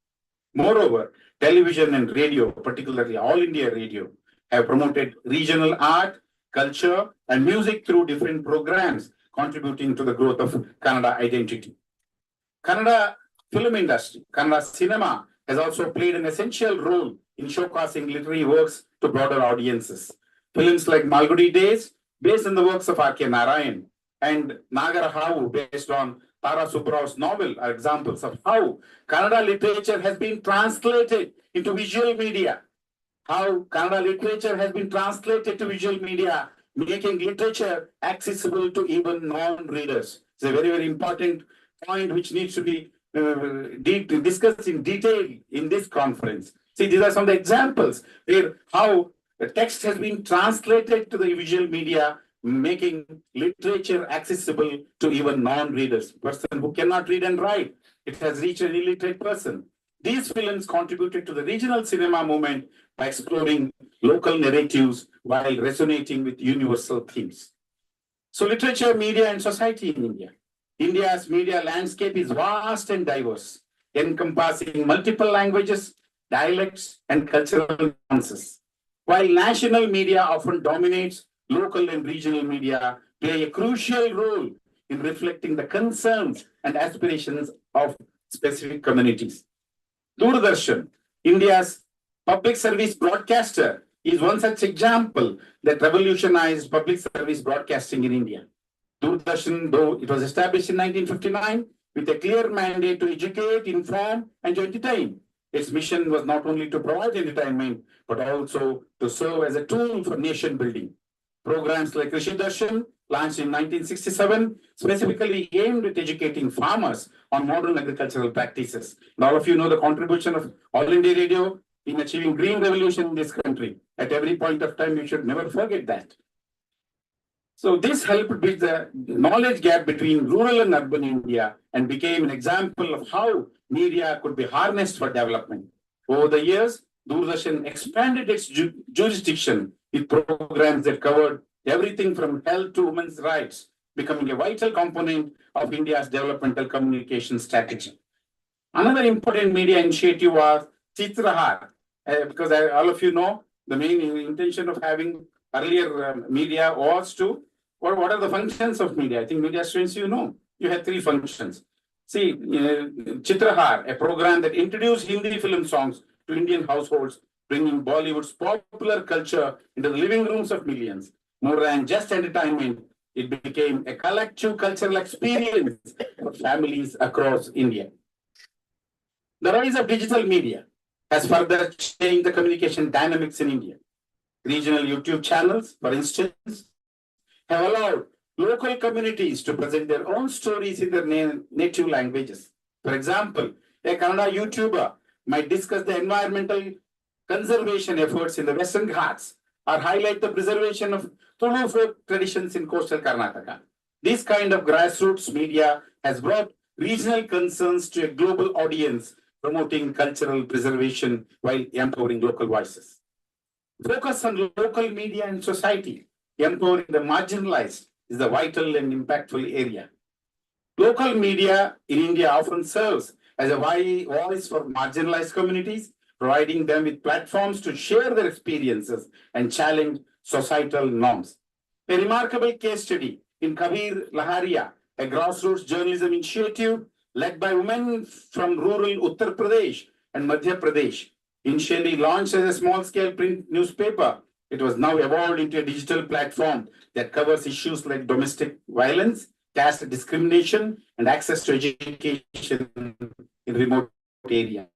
Moreover, television and radio, particularly All India Radio, have promoted regional art, culture, and music through different programs, contributing to the growth of Kannada identity. Kannada film industry, Kannada cinema, has also played an essential role in showcasing literary works to broader audiences. Films like Malgudi Days, based on the works of R.K. Narayan, and Nagarahavu, based on Tara Subbarao's novel, are examples of how Kannada literature has been translated into visual media. How Kannada literature has been translated to visual media, making literature accessible to even non-readers. It's a very, very important point which needs to be discussed in detail in this conference. See, these are some of the examples where how the text has been translated to the visual media, making literature accessible to even non-readers, person who cannot read and write. It has reached an illiterate person. These films contributed to the regional cinema movement by exploring local narratives while resonating with universal themes. So literature, media, and society in India. India's media landscape is vast and diverse, encompassing multiple languages, dialects, and cultural nuances. While national media often dominates, local and regional media play a crucial role in reflecting the concerns and aspirations of specific communities. Doordarshan, India's public service broadcaster, is one such example that revolutionized public service broadcasting in India. Doordarshan, though it was established in 1959 with a clear mandate to educate, inform, and to entertain, its mission was not only to provide entertainment, but also to serve as a tool for nation building. Programs like Krishi Darshan, launched in 1967, specifically aimed at educating farmers on modern agricultural practices. And all of you know the contribution of All India Radio in achieving green revolution in this country. At every point of time, you should never forget that. So this helped bridge the knowledge gap between rural and urban India and became an example of how media could be harnessed for development. Over the years, Doordarshan expanded its jurisdiction with programs that covered everything from health to women's rights, becoming a vital component of India's developmental communication strategy. Another important media initiative was Chitrahar, because all of you know the main intention of having earlier media was to, what are the functions of media? I think media students, you know, you had three functions. See, Chitrahar, a program that introduced Hindi film songs to Indian households, bringing Bollywood's popular culture into the living rooms of millions. More than just entertainment, it became a collective cultural experience for families across India. The rise of digital media has further changed the communication dynamics in India. Regional YouTube channels, for instance, have allowed local communities to present their own stories in their native languages. For example, a Kannada YouTuber might discuss the environmental conservation efforts in the Western Ghats or highlight the preservation of Tulu folk traditions in coastal Karnataka. This kind of grassroots media has brought regional concerns to a global audience, promoting cultural preservation while empowering local voices. Focus on local media and society, empowering the marginalized, is the vital and impactful area. Local media in India often serves as a voice for marginalized communities, providing them with platforms to share their experiences and challenge societal norms. A remarkable case study in Kabir Laharia, a grassroots journalism initiative led by women from rural Uttar Pradesh and Madhya Pradesh. Initially launched as a small-scale print newspaper, it was now evolved into a digital platform that covers issues like domestic violence, caste discrimination, and access to education in remote areas.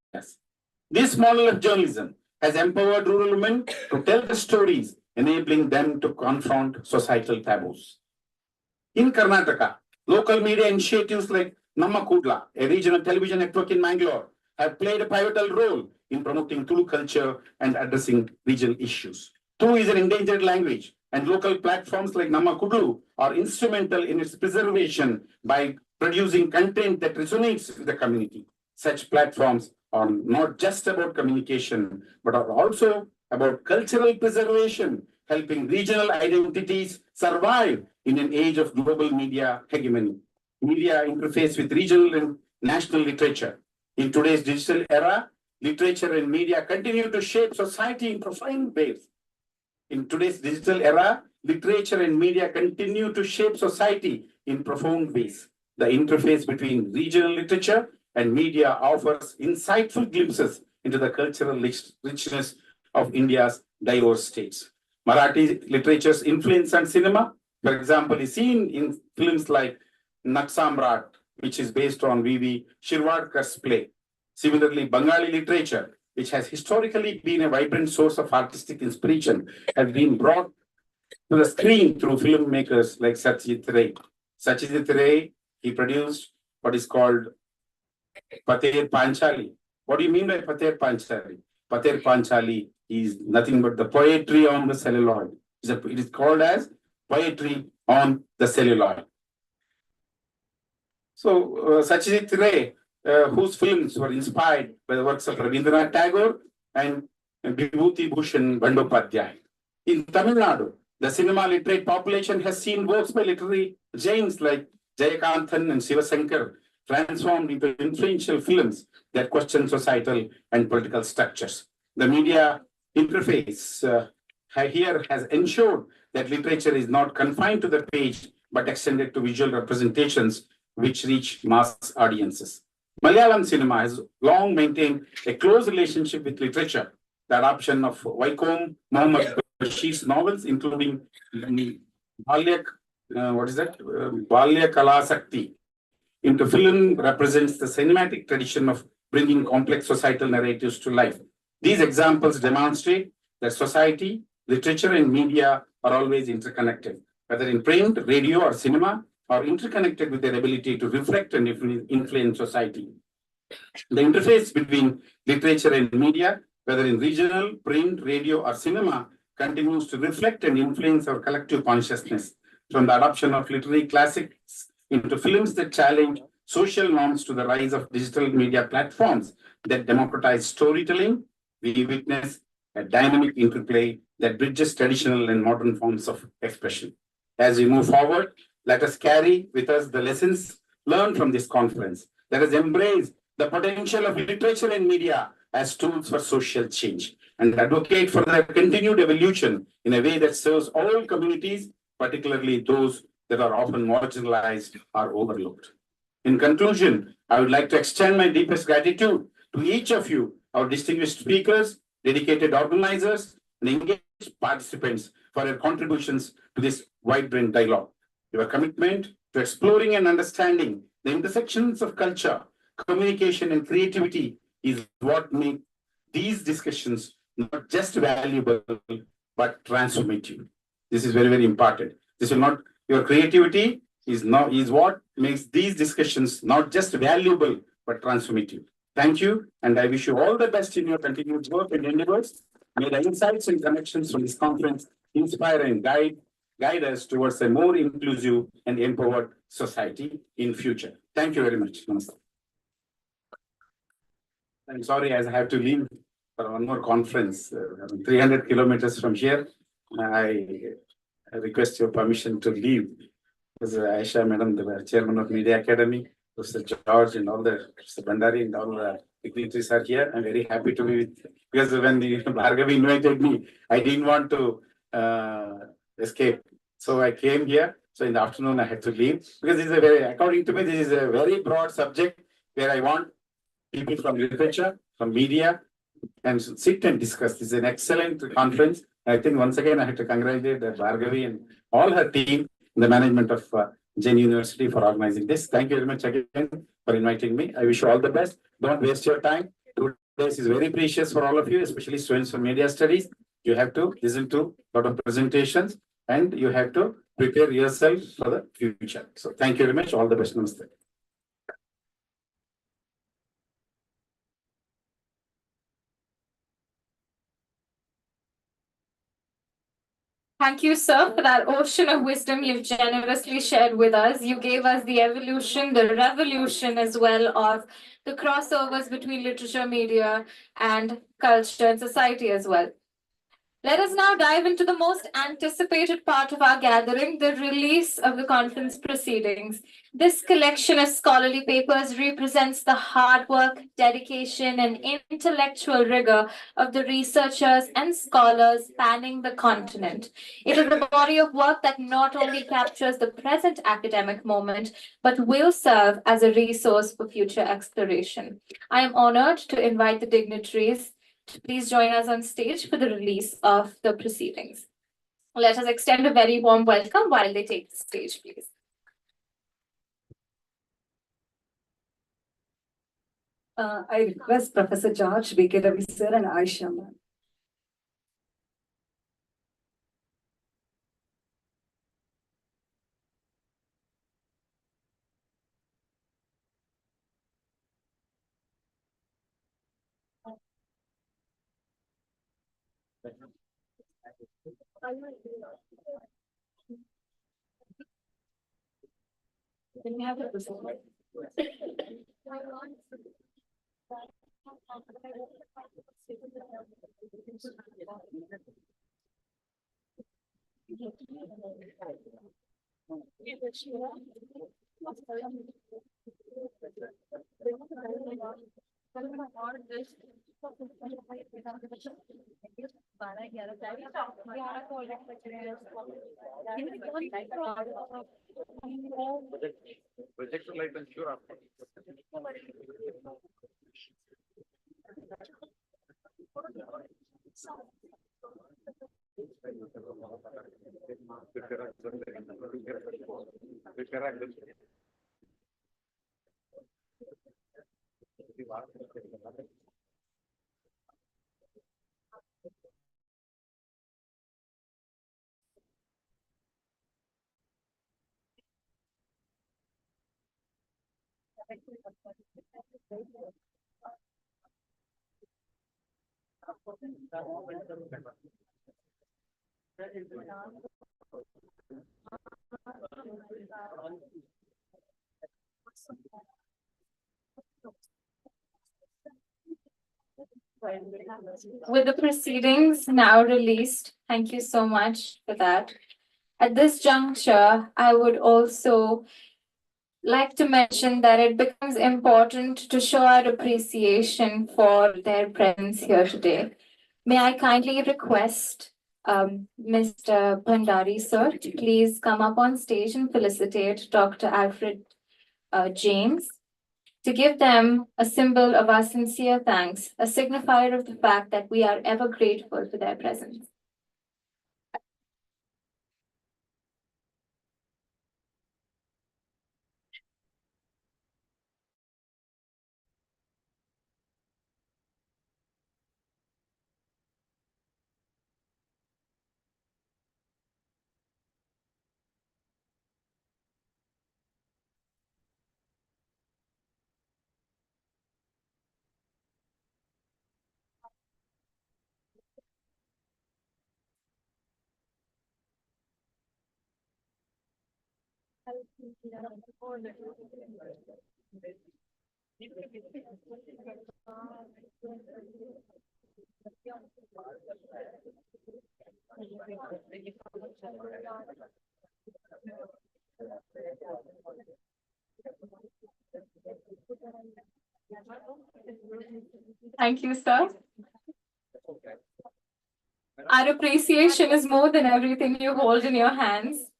This model of journalism has empowered rural women to tell the stories, enabling them to confront societal taboos. In Karnataka, local media initiatives like Namma Kudla, a regional television network in Mangalore, have played a pivotal role in promoting Tulu culture and addressing regional issues. Tulu is an endangered language, and local platforms like Namma Kudlu are instrumental in its preservation by producing content that resonates with the community. Such platforms are not just about communication, but are also about cultural preservation, helping regional identities survive in an age of global media hegemony. Media interface with regional and national literature. In today's digital era, literature and media continue to shape society in profound ways. In today's digital era, literature and media continue to shape society in profound ways. The interface between regional literature and media offers insightful glimpses into the cultural richness of India's diverse states. Marathi literature's influence on cinema, for example, is seen in films like Natsamrat, which is based on V.V. Shirvadkar's play. Similarly, Bengali literature, which has historically been a vibrant source of artistic inspiration, has been brought to the screen through filmmakers like Satyajit Ray. Satyajit Ray, he produced what is called Pater Panchali. What do you mean by Pater Panchali? Pater Panchali is nothing but the poetry on the celluloid. It is called as poetry on the celluloid. So, Satyajit Ray, whose films were inspired by the works of Rabindranath Tagore and Vibhuti Bhushan Bandyopadhyay. In Tamil Nadu, the cinema literate population has seen works by literary giants like Jayakanthan and Sivasankar transformed into influential films that question societal and political structures. The media interface here has ensured that literature is not confined to the page, but extended to visual representations which reach mass audiences. Malayalam cinema has long maintained a close relationship with literature. The adoption of Vaikom Muhammad Bashir's novels, including Balya Kala Sakti, into film represents the cinematic tradition of bringing complex societal narratives to life. These examples demonstrate that society, literature, and media are always interconnected, whether in print, radio, or cinema, are interconnected with their ability to reflect and influence society. The interface between literature and media, whether in regional, print, radio, or cinema, continues to reflect and influence our collective consciousness. From the adoption of literary classics into films that challenge social norms to the rise of digital media platforms that democratize storytelling, we witness a dynamic interplay that bridges traditional and modern forms of expression. As we move forward, let us carry with us the lessons learned from this conference. Let us embrace the potential of literature and media as tools for social change and advocate for their continued evolution in a way that serves all communities, particularly those that are often marginalized or overlooked. In conclusion, I would like to extend my deepest gratitude to each of you, our distinguished speakers, dedicated organizers, and engaged participants for your contributions to this vibrant dialogue. Your commitment to exploring and understanding the intersections of culture, communication, and creativity is what make these discussions not just valuable, but transformative. This is very, very important. This will not, your creativity is what makes these discussions not just valuable, but transformative. Thank you, and I wish you all the best in your continued work and endeavors. May the insights and connections from this conference inspire and guide us towards a more inclusive and empowered society in future. Thank you very much. Namaste. I'm sorry, as I have to leave for one more conference, 300 kilometers from here. I request your permission to leave. Because Aisha Madam, the chairman of Media Academy, Professor George, and all the Professor Bandari, and all the dignitaries are here. I'm very happy to be with, because when the Bhargavi invited me, I didn't want to escape. So I came here. So in the afternoon, I had to leave, because this is a very, according to me, this is a very broad subject where I want people from literature, from media, and sit and discuss. This is an excellent conference. I think once again, I have to congratulate Bhargavi and all her team, the management of Jain University, for organizing this. Thank you very much again for inviting me. I wish you all the best. Don't waste your time. 2 days is very precious for all of you, especially students from media studies. You have to listen to a lot of presentations, and you have to prepare yourself for the future. So thank you very much. All the best. Namaste. Thank you, sir, for that ocean of wisdom you've generously shared with us. You gave us the evolution, the revolution as well of the crossovers between literature, media, and culture and society as well. Let us now dive into the most anticipated part of our gathering, the release of the conference proceedings. This collection of scholarly papers represents the hard work, dedication, and intellectual rigor of the researchers and scholars spanning the continent. It is a body of work that not only captures the present academic moment, but will serve as a resource for future exploration. I am honored to invite the dignitaries to please join us on stage for the release of the proceedings. Let us extend a very warm welcome while they take the stage, please. I request Professor George, B.K. Ravi sir, and Aisha ma'am. Can we have it? Projector light and sure. With the proceedings now released, thank you so much for that. At this juncture, I would also like to mention that it becomes important to show our appreciation for their presence here today. May I kindly request Mr. Bhandari, sir, to please come up on stage and felicitate Dr. Alfred James, to give them a symbol of our sincere thanks, a signifier of the fact that we are ever grateful for their presence. Thank you, sir. Our appreciation is more than everything you hold in your hands.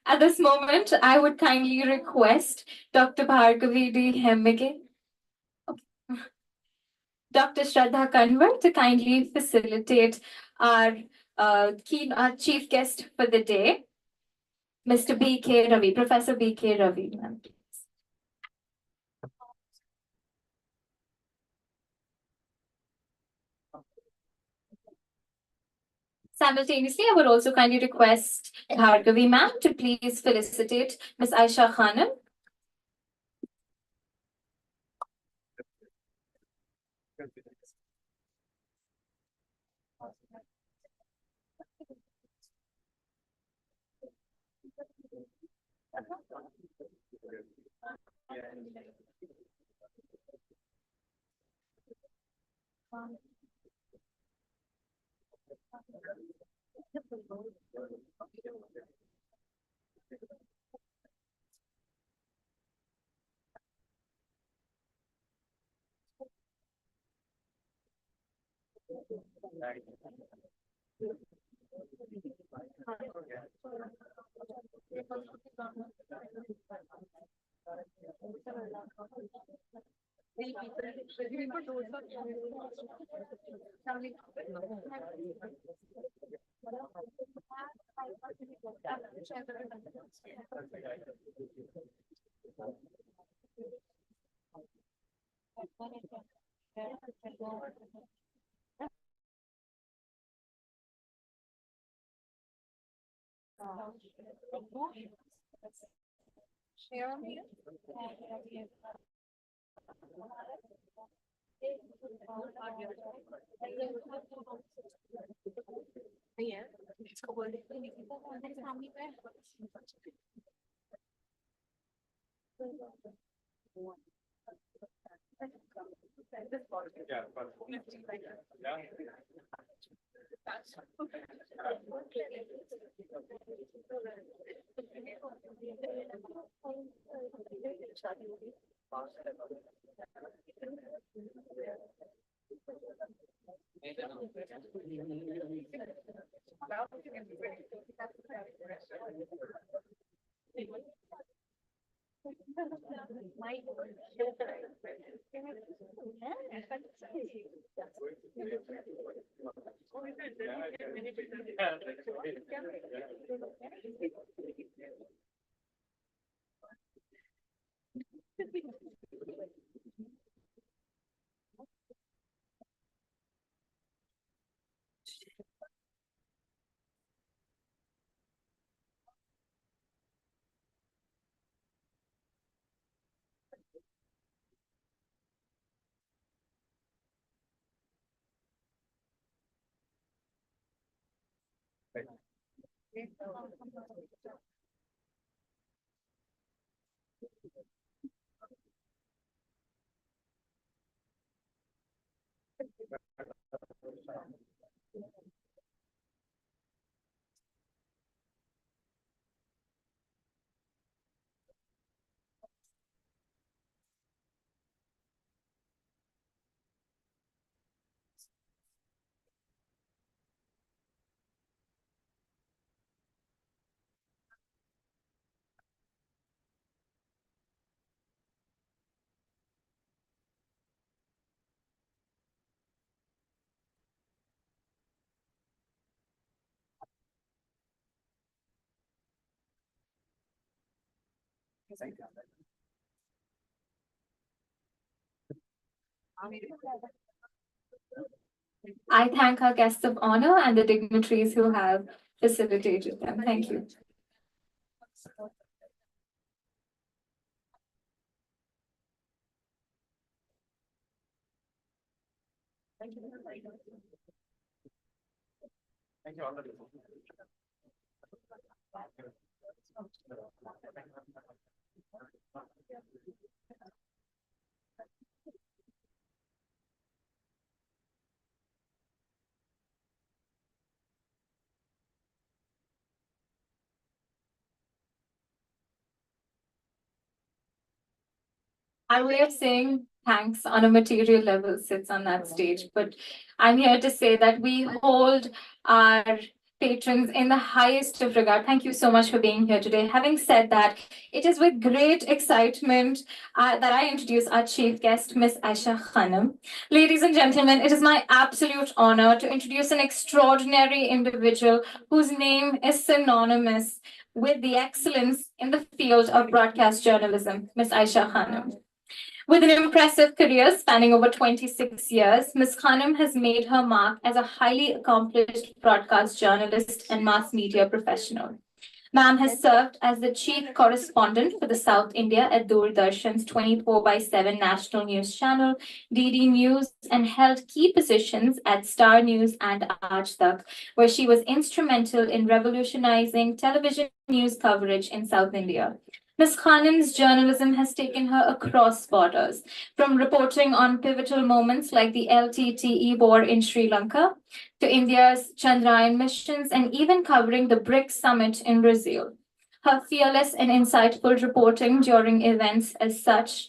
At this moment, I would kindly request Dr. Bhargavi D. Hemmige, Dr. Shraddha Kanwar to kindly facilitate our our chief guest for the day, Mr. B.K. Ravi, Professor B.K. Ravi. Ma'am. Simultaneously, I would also kindly request Bhargavi ma'am to please felicitate Ms. Aisha Khanum. I thank our guests of honor and the dignitaries who have facilitated them. Thank you. Thank you. Our way of saying thanks on a material level sits on that stage, but I'm here to say that we hold our patrons in the highest of regard. Thank you so much for being here today. Having said that, it is with great excitement that I introduce our chief guest, Miss Aisha Khanum. Ladies and gentlemen, it is my absolute honor to introduce an extraordinary individual whose name is synonymous with the excellence in the field of broadcast journalism, Miss Aisha Khanum. With an impressive career spanning over 26 years, Ms. Khanum has made her mark as a highly accomplished broadcast journalist and mass media professional. Ma'am has served as the chief correspondent for the South India at Doordarshan's 24/7 national news channel, DD News, and held key positions at Star News and Aaj Tak, where she was instrumental in revolutionizing television news coverage in South India. Ms. Khanum's journalism has taken her across borders, from reporting on pivotal moments like the LTTE war in Sri Lanka to India's Chandrayaan missions and even covering the BRICS summit in Brazil. Her fearless and insightful reporting during events as such,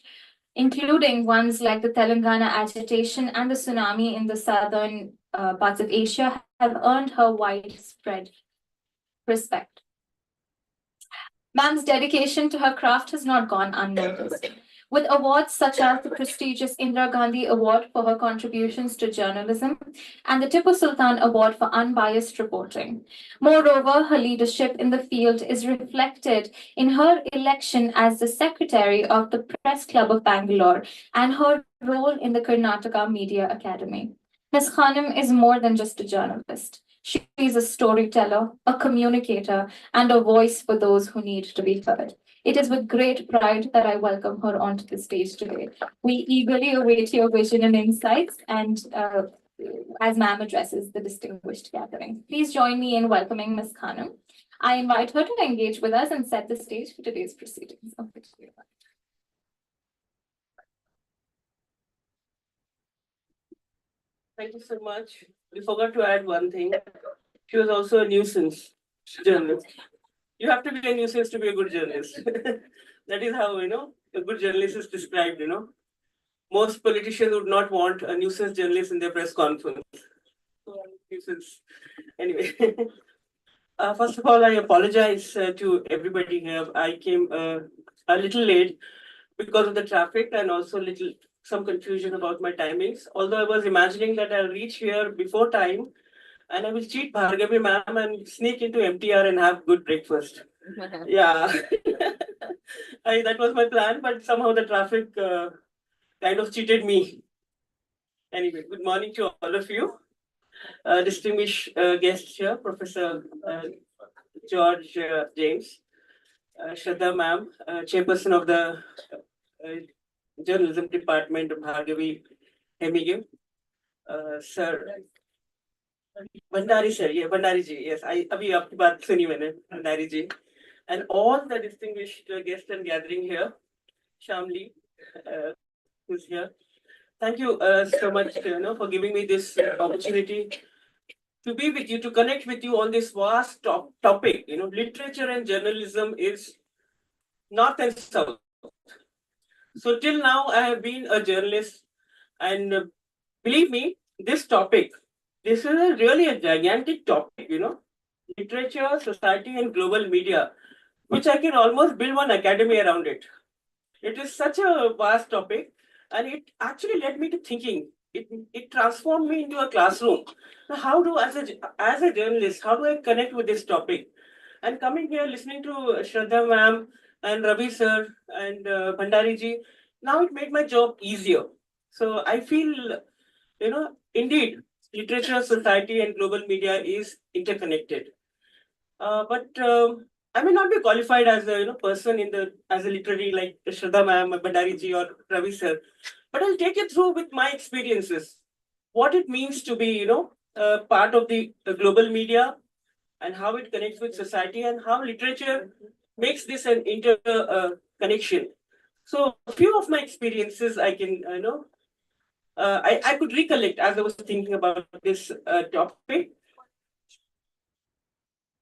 including ones like the Telangana agitation and the tsunami in the southern parts of Asia, have earned her widespread respect. Ma'am's dedication to her craft has not gone unnoticed, with awards such as the prestigious Indira Gandhi Award for her contributions to journalism and the Tipu Sultan Award for unbiased reporting. Moreover, her leadership in the field is reflected in her election as the secretary of the Press Club of Bangalore and her role in the Karnataka Media Academy. Ms. Khanum is more than just a journalist. She is a storyteller, a communicator, and a voice for those who need to be heard. It is with great pride that I welcome her onto the stage today. We eagerly await your vision and insights, and as ma'am addresses the distinguished gathering. Please join me in welcoming Ms. Khanum. I invite her to engage with us and set the stage for today's proceedings. Thank you so much. We forgot to add one thing. She was also a nuisance journalist. You have to be a nuisance to be a good journalist. That is how, a good journalist is described, Most politicians would not want a nuisance journalist in their press conference. So, nuisance. Anyway. First of all, I apologize to everybody here. I came a little late because of the traffic and also some confusion about my timings. Although I was imagining that I'll reach here before time and I will cheat Bhargavi ma'am and sneak into MTR and have good breakfast. Yeah, that was my plan, but somehow the traffic kind of cheated me. Anyway, good morning to all of you. Distinguished guests here, Professor George James, Shraddha ma'am, chairperson of the Journalism Department of Bhargavi Hemige, Sir Bhandari sir, yeah, Bhandari ji, yes, abhi aapki baat suni maine, Bhandari ji, and all the distinguished guests and gathering here, Shamli, who's here. Thank you so much, for giving me this opportunity to be with you, to connect with you on this vast topic. Literature and journalism is north and south. So till now, I have been a journalist, and believe me, this is really a gigantic topic, literature, society, and global media, which I can almost build one academy around it. It is such a vast topic, and it actually led me to thinking. It transformed me into a classroom. Now, how do, as a journalist, how do I connect with this topic? And coming here, listening to Shraddha ma'am and Ravi sir and Bhandari ji, now it made my job easier. So I feel, indeed, literature, society, and global media is interconnected. But I may not be qualified as a person as a literary like Shraddha ma'am, Bhandari ji, or Ravi sir, but I'll take you through with my experiences what it means to be, part of the global media and how it connects with society and how literature makes this an connection. So a few of my experiences I can, I could recollect as I was thinking about this topic.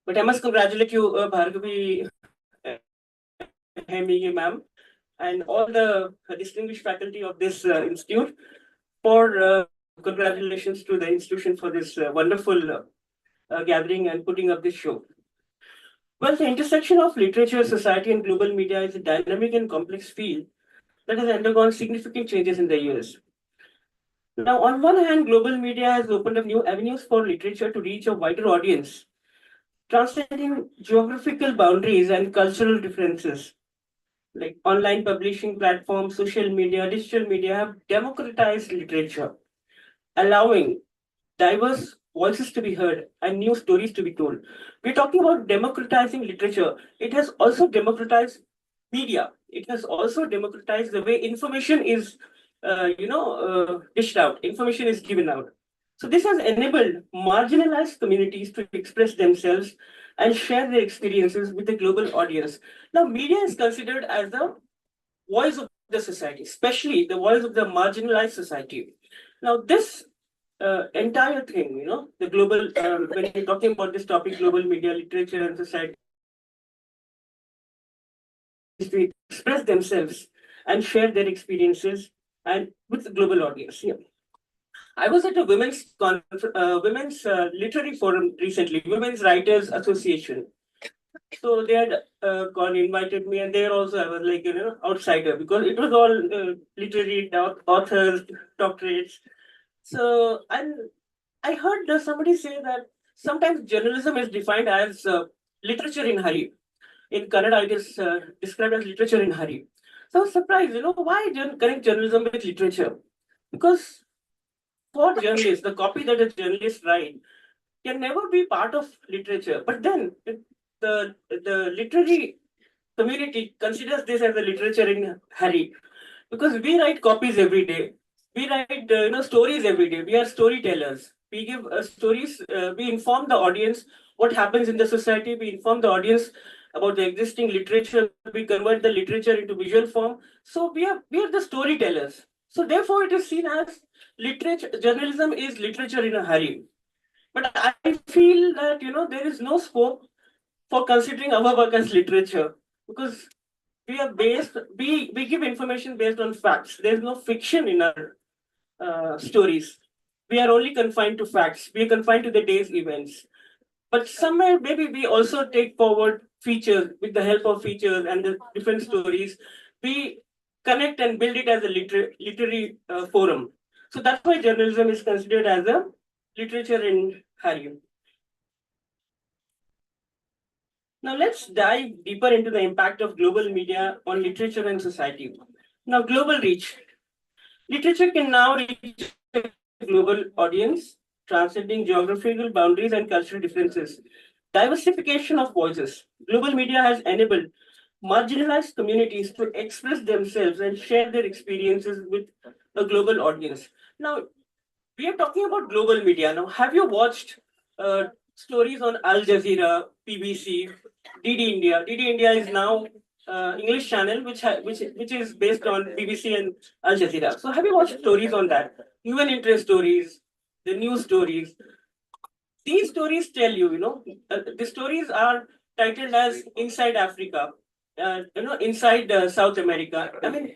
But I must congratulate you, Bhargavi, Hemi, ma'am, and all the distinguished faculty of this institute for congratulations to the institution for this wonderful gathering and putting up this show. Well, the intersection of literature, society, and global media is a dynamic and complex field that has undergone significant changes in the years. Now, on one hand, global media has opened up new avenues for literature to reach a wider audience, transcending geographical boundaries and cultural differences. Like online publishing platforms, social media, digital media have democratized literature, allowing diverse voices to be heard and new stories to be told. We're talking about democratizing literature. It has also democratized media. It has also democratized the way information is, dished out. Information is given out. So this has enabled marginalized communities to express themselves and share their experiences with a global audience. Now, media is considered as the voice of the society, especially the voice of the marginalized society. Now, this entire thing, the global, when you're talking about this topic, global media, literature, and society, to express themselves and share their experiences and with the global audience. Yeah. I was at a women's literary forum recently, Women's Writers Association. So they had invited me, and there also I was like, outsider, because it was all literary authors, doctorates. So I heard somebody say that sometimes journalism is defined as literature in hurry. In Kannada, it is described as literature in hurry. So I was surprised, why connect journalism with literature? Because for journalists, the copy that a journalist writes can never be part of literature. But then the literary community considers this as a literature in hurry, because we write copies every day. We write stories every day. We are storytellers. We give stories. We inform the audience what happens in the society. We inform the audience about the existing literature. We convert the literature into visual form. So we are the storytellers. So therefore, it is seen as literature. Journalism is literature in a hurry. But I feel that there is no scope for considering our work as literature, because we give information based on facts. There's no fiction in our stories. We are only confined to facts. We are confined to the day's events. But somewhere maybe we also take forward features with the help of features and the different stories. We connect and build it as a literary forum. So that's why journalism is considered as a literature in hurry. Now let's dive deeper into the impact of global media on literature and society. Now, global reach. Literature can now reach a global audience, transcending geographical boundaries and cultural differences. Diversification of voices. Global media has enabled marginalized communities to express themselves and share their experiences with a global audience. Now, we are talking about global media. Now, have you watched stories on Al Jazeera, BBC, DD India? DD India is now English channel which is based on BBC and Al Jazeera. So, have you watched stories on that? UN interest stories, the news stories. These stories tell you, the stories are titled as Inside Africa, inside South America. I mean,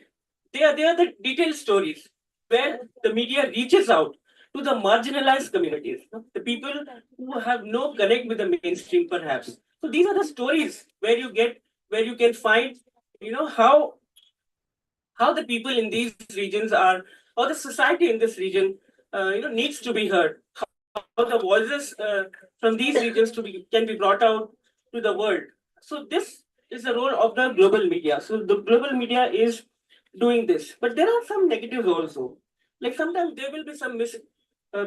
they are the detailed stories where the media reaches out to the marginalized communities, the people who have no connect with the mainstream, perhaps. So these are the stories where you can find, how the people in these regions are, or the society in this region, needs to be heard. How the voices from these regions can be brought out to the world. So this is the role of the global media. So the global media is doing this, but there are some negatives also. Like sometimes there will be some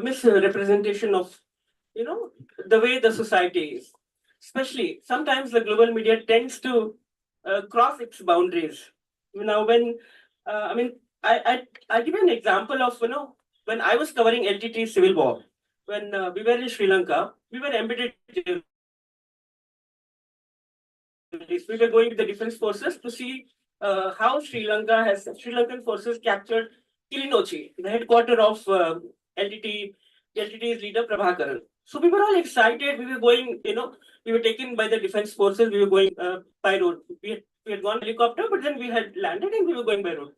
misrepresentation of, the way the society is. Especially sometimes the global media tends to cross its boundaries. Now, when I give you an example of when I was covering LTT civil war, when we were in Sri Lanka, we were embedded journalists. We were going to the defense forces to see how Sri Lankan forces captured Kilinochchi, the headquarters of LTT's leader Prabhakaran. So we were all excited. We were going, we were taken by the defense forces. We were going by road. We had gone helicopter, but then we had landed and we were going by road.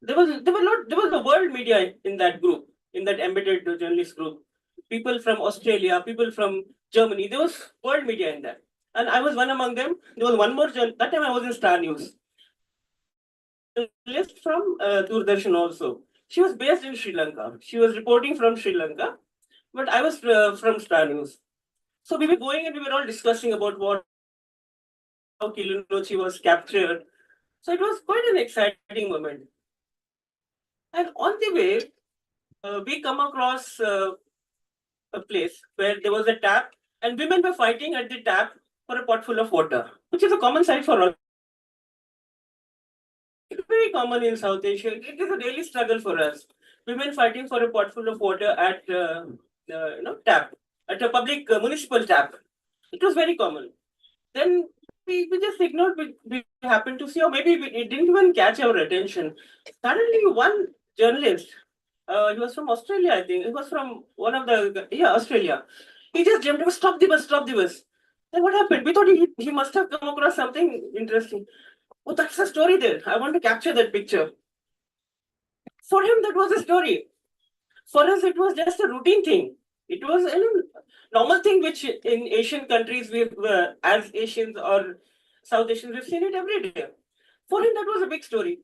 There was the world media in that group, in that embedded journalist group. People from Australia, people from Germany. There was world media in that, and I was one among them. There was one more that time I was in Star News. Journalist from Doordarshan also. She was based in Sri Lanka. She was reporting from Sri Lanka, but I was from Star News. So we were going and we were all discussing about how Kilinochchi was captured. So it was quite an exciting moment. And on the way, we come across a place where there was a tap and women were fighting at the tap for a pot full of water, which is a common sight for all. It's very common in South Asia. It is a daily struggle for us. Women fighting for a pot full of water at tap, at a public municipal tap. It was very common. Then we just ignored. We happened to see, or maybe it didn't even catch our attention. Suddenly, one journalist, he was from Australia, I think. He was from one of Australia. He just jumped, stop the bus, stop the bus. Then what happened? We thought he must have come across something interesting. Oh, that's a story there. I want to capture that picture. For him, that was a story. For us, it was just a routine thing. It was a normal thing which in Asian countries, as Asians or South Asians, we've seen it every day. For him, that was a big story.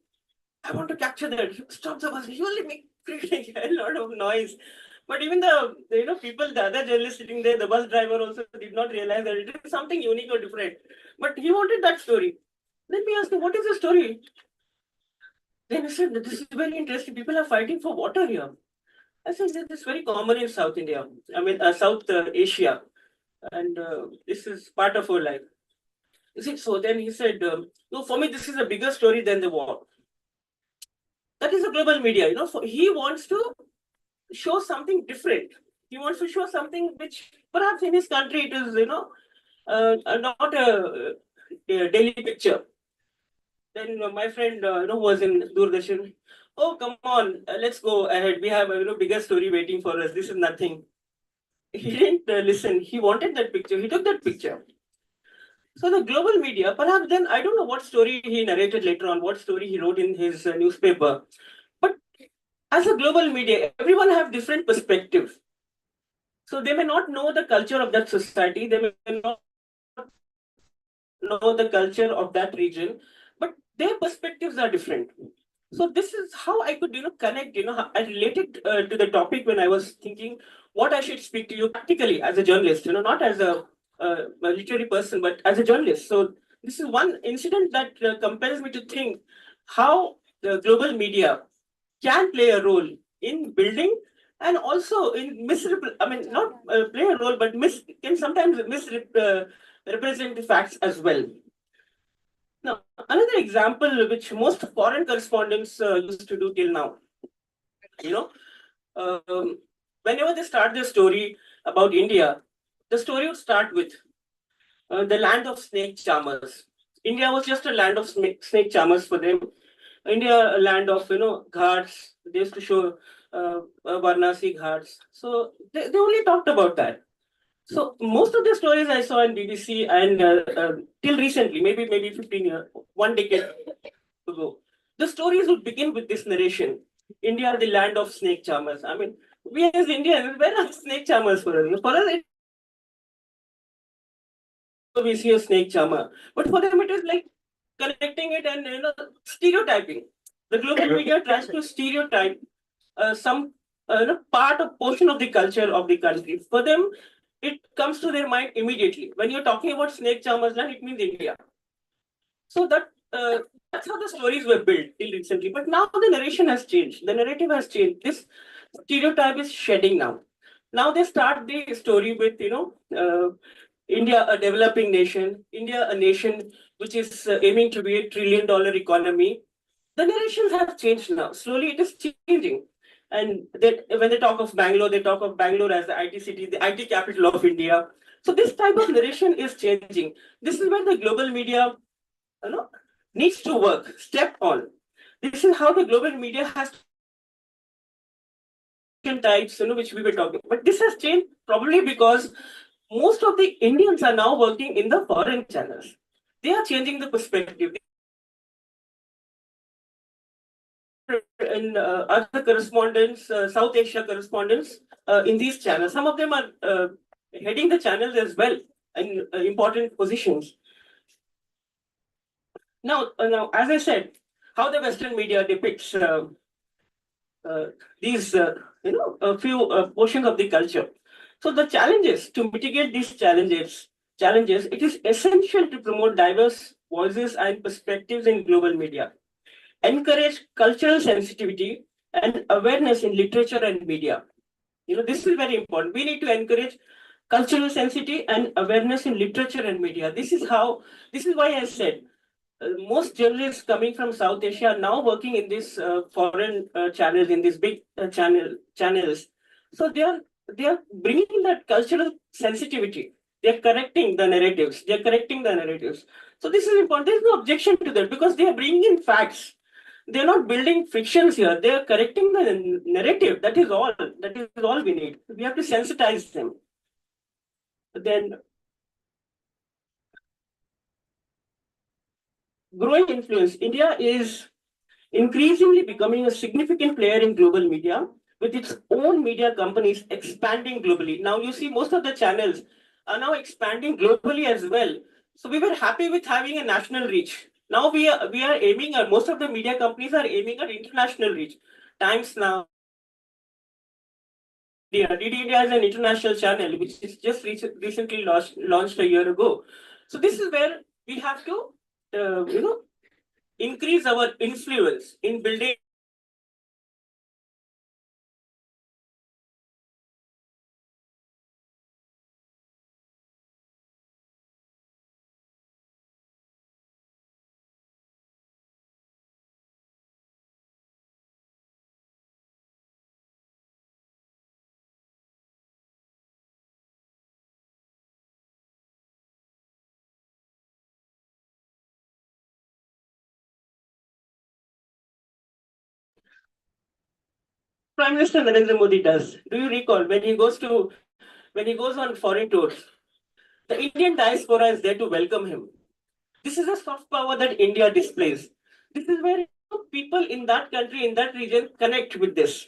I want to capture that. Stop the bus. He only make a lot of noise. But even the other journalists sitting there, the bus driver also did not realize that it is something unique or different. But he wanted that story. Then we asked him, what is the story? Then he said, this is very interesting. People are fighting for water here. I said, this is very common in South India. South Asia. And this is part of our life. You see, so then he said, no, for me, this is a bigger story than the war. That is a global media, he wants to show something different. He wants to show something which perhaps in his country it is, not a daily picture. Then my friend, who was in Doordarshan, oh, come on, let's go ahead. We have a bigger story waiting for us. This is nothing. He didn't listen. He wanted that picture. He took that picture. So the global media, perhaps then, I don't know what story he narrated later on, what story he wrote in his newspaper. But as a global media, everyone have different perspectives. So they may not know the culture of that society. They may not know the culture of that region, but their perspectives are different. So this is how I could, connect, I related to the topic when I was thinking what I should speak to you practically as a journalist, not as a literary person, but as a journalist. So this is one incident that compels me to think how the global media can play a role in building and also in not play a role, but can sometimes misrepresent the facts as well. Now, another example which most foreign correspondents used to do till now, whenever they start their story about India, the story would start with the land of snake charmers. India was just a land of snake charmers for them. India, a land of, ghats. They used to show Varanasi ghats. So they only talked about that. So most of the stories I saw in BBC and till recently, maybe 15 years, 1 decade ago, the stories would begin with this narration. India, the land of snake charmers. We as Indians, where are snake charmers for us? For us, we see a snake charmer. But for them, it is like connecting it and stereotyping. The global media tries to stereotype some portion of the culture of the country. For them, it comes to their mind immediately. When you're talking about snake charmers land, it means India. So that's how the stories were built till recently. But now the narration has changed. The narrative has changed. This stereotype is shedding now. Now they start the story with, India, a developing nation, India, a nation which is aiming to be a $1 trillion economy. The narrations have changed now. Slowly it is changing. And when they talk of Bangalore, they talk of Bangalore as the IT city, the IT capital of India. So this type of narration is changing. This is where the global media, needs to work, step on. This is how the global media has types, which we were talking. But this has changed probably because most of the Indians are now working in the foreign channels. They are changing the perspective. And other correspondents, South Asia correspondents in these channels. Some of them are heading the channels as well in important positions. Now, as I said, how the Western media depicts these, a few portions of the culture. So the challenges to mitigate these challenges, it is essential to promote diverse voices and perspectives in global media, encourage cultural sensitivity and awareness in literature and media. This is very important. We need to encourage cultural sensitivity and awareness in literature and media. This is why I said most journalists coming from South Asia are now working in these foreign channels, in these big channels. So they are bringing that cultural sensitivity. They are correcting the narratives. So this is important. There is no objection to that because they are bringing in facts. They are not building fictions here. They are correcting the narrative. That is all. That is all we need. We have to sensitize them. Then growing influence. India is increasingly becoming a significant player in global media with its own media companies expanding globally. Now you see most of the channels are now expanding globally as well. So we were happy with having a national reach. Now we are aiming at, most of the media companies are aiming at international reach. Times Now, DD India is an international channel which is just recently launched a year ago. So this is where we have to, increase our influence in building Prime Minister Narendra Modi does. Do you recall when he goes on foreign tours, the Indian diaspora is there to welcome him. This is a soft power that India displays. This is where people in that country, in that region, connect with this.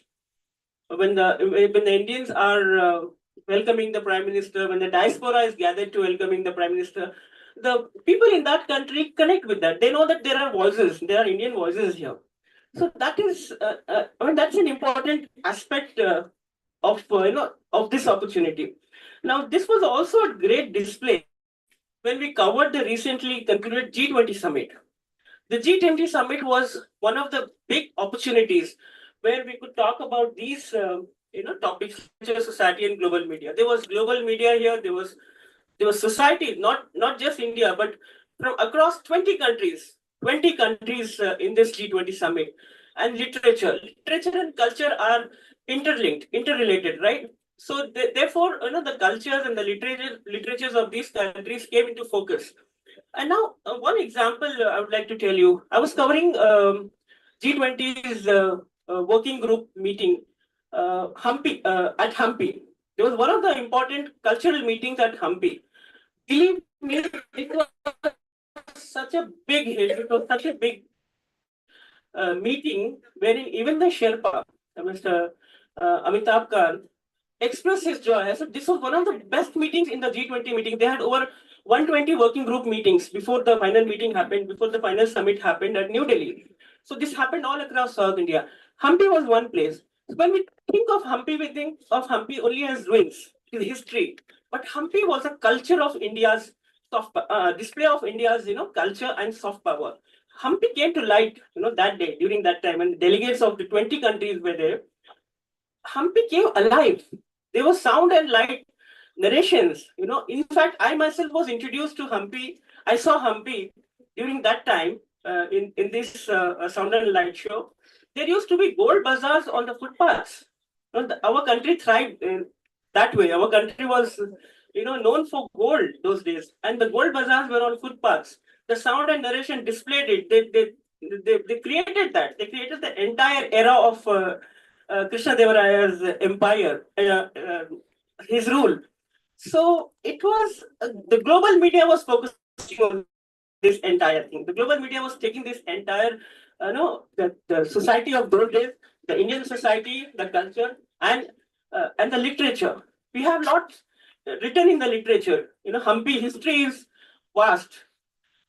When the Indians are welcoming the Prime Minister, when the diaspora is gathered to welcoming the Prime Minister, the people in that country connect with that. They know that there are voices, there are Indian voices here. So that is, that's an important aspect of this opportunity. Now, this was also a great display when we covered the recently concluded G20 summit. The G20 summit was one of the big opportunities where we could talk about these, topics such as society and global media. There was global media here. There was society, not just India, but from across 20 countries. 20 countries in this G20 summit. And literature and culture are interrelated, right? So therefore, the cultures and the literatures of these countries came into focus. And now, one example I would like to tell you. I was covering G20's working group meeting at Hampi. There was one of the important cultural meetings at Hampi. Believe me, it was such a big hit. It was such a big meeting wherein even the Sherpa, Mr. Amitabh Khan, expressed his joy. So this was one of the best meetings in the G20 meeting. They had over 120 working group meetings before the final meeting happened, before the final summit happened at New Delhi. So this happened all across South India. Hampi was one place. So when we think of Hampi, we think of Hampi only as ruins, his history. But Hampi was a culture of India's display of India's culture and soft power. Hampi came to light that day, during that time, and delegates of the 20 countries were there. Hampi came alive. There was sound and light narrations. In fact, I myself was introduced to Hampi. I saw Hampi during that time in this sound and light show. There used to be gold bazaars on the footpaths. Our country thrived that way. Our country was known for gold those days, and the gold bazaars were on footpaths. The sound and narration displayed it. They created that. They created the entire era of Krishna Devaraya's empire, his rule. So it was the global media was focusing on this entire thing. The global media was taking this entire, the society of those days, the Indian society, the culture, and the literature. We have not written in the literature. Hampi history is vast.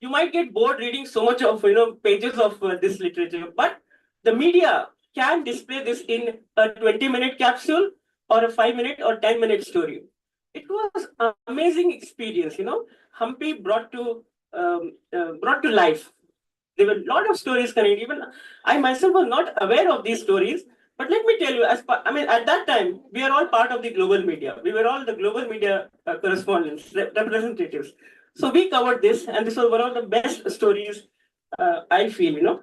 You might get bored reading so much of pages of this literature, but the media can display this in a 20-minute capsule or a 5-minute or 10-minute story. It was an amazing experience. Hampi brought to life. There were a lot of stories connected. Even I myself was not aware of these stories. But let me tell you, at that time, we are all part of the global media. We were all the global media correspondents, representatives. So we covered this, and this was one of the best stories, I feel.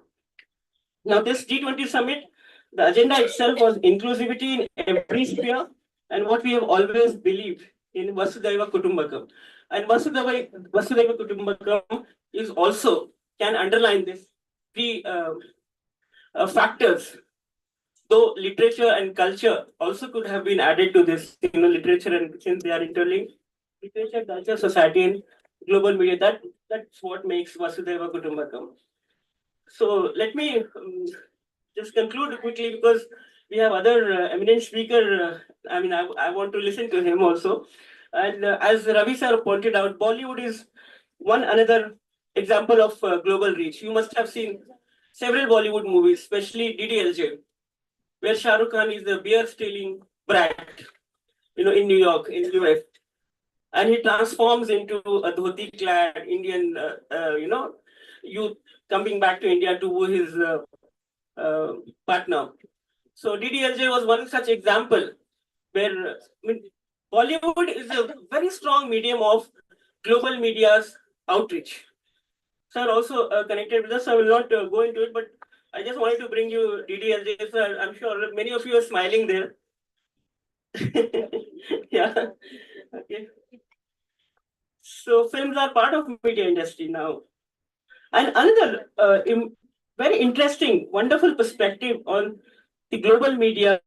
Now, this G20 summit, the agenda itself was inclusivity in every sphere, and what we have always believed in Vasudhaiva Kutumbakam. And Vasudhaiva Kutumbakam is also can underline this three factors. Though literature and culture also could have been added to this, literature, and since they are interlinked, literature, culture, society, and global media, that's what makes Vasudhaiva Kutumbakam. So let me just conclude quickly, because we have other eminent speaker. I want to listen to him also. And as Ravi sir pointed out, Bollywood is one another example of global reach. You must have seen several Bollywood movies, especially DDLJ, where Shah Rukh Khan is the beer stealing brat, in New York, in US. And he transforms into a dhoti clad Indian, youth coming back to India to woo his partner. So DDLJ was one such example where Bollywood is a very strong medium of global media's outreach. Sir also connected with us. I will not go into it, but I just wanted to bring you DDLJ, sir. I'm sure many of you are smiling there. Yeah. Okay. So films are part of media industry now. And another very interesting, wonderful perspective on the global media,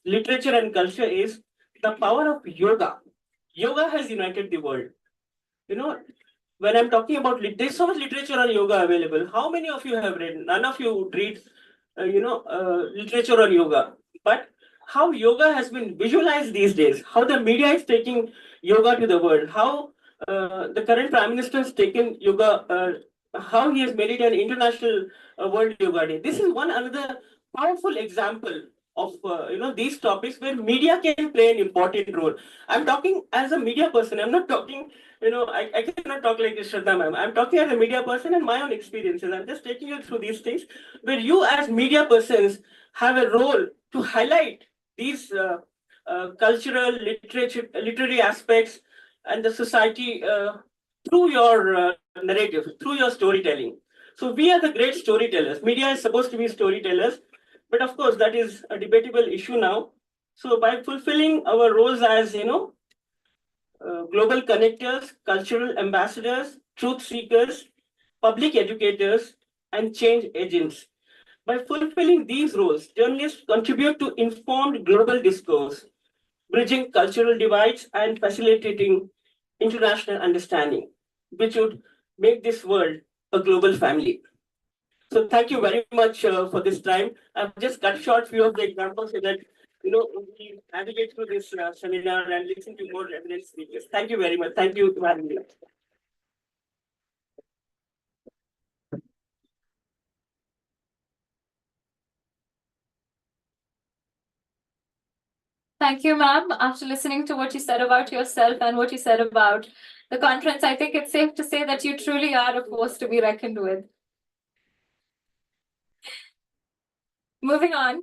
literature and culture is the power of yoga. Yoga has united the world. When I'm talking about, there's so much literature on yoga available. How many of you have read? None of you would read, literature on yoga. But how yoga has been visualized these days, how the media is taking yoga to the world, how the current Prime Minister has taken yoga, how he has made it an international World Yoga Day. This is one another powerful example of these topics where media can play an important role. I'm talking as a media person. I'm not talking, I cannot talk like this, Shraddha ma'am. I'm talking as a media person and my own experiences. I'm just taking you through these things where you as media persons have a role to highlight these cultural, literary aspects and the society through your narrative, through your storytelling. So we are the great storytellers. Media is supposed to be storytellers, but of course that is a debatable issue now. So by fulfilling our roles as, global connectors, cultural ambassadors, truth seekers, public educators, and change agents, by fulfilling these roles, journalists contribute to informed global discourse, bridging cultural divides and facilitating international understanding, which would make this world a global family. So thank you very much for this time. I've just cut short few of the examples so that we navigate through this seminar and listen to more eminent speakers. Thank you very much. Thank you for having me. Thank you, ma'am. After listening to what you said about yourself and what you said about the conference, I think it's safe to say that you truly are a force to be reckoned with. Moving on,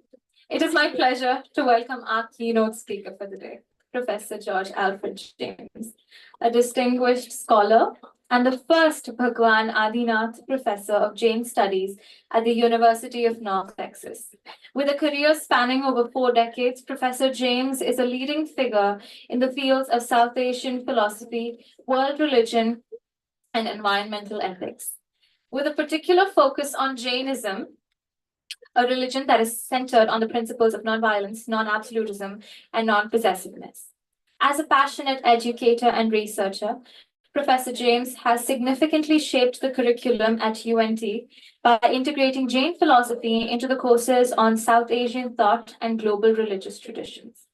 it is my pleasure to welcome our keynote speaker for the day, Professor George Alfred James, a distinguished scholar, and the first Bhagwan Adinath Professor of Jain Studies at the University of North Texas. With a career spanning over 4 decades, Professor James is a leading figure in the fields of South Asian philosophy, world religion, and environmental ethics. With a particular focus on Jainism, a religion that is centered on the principles of nonviolence, non-absolutism, and non-possessiveness. As a passionate educator and researcher, Professor James has significantly shaped the curriculum at UNT by integrating Jain philosophy into the courses on South Asian thought and global religious traditions.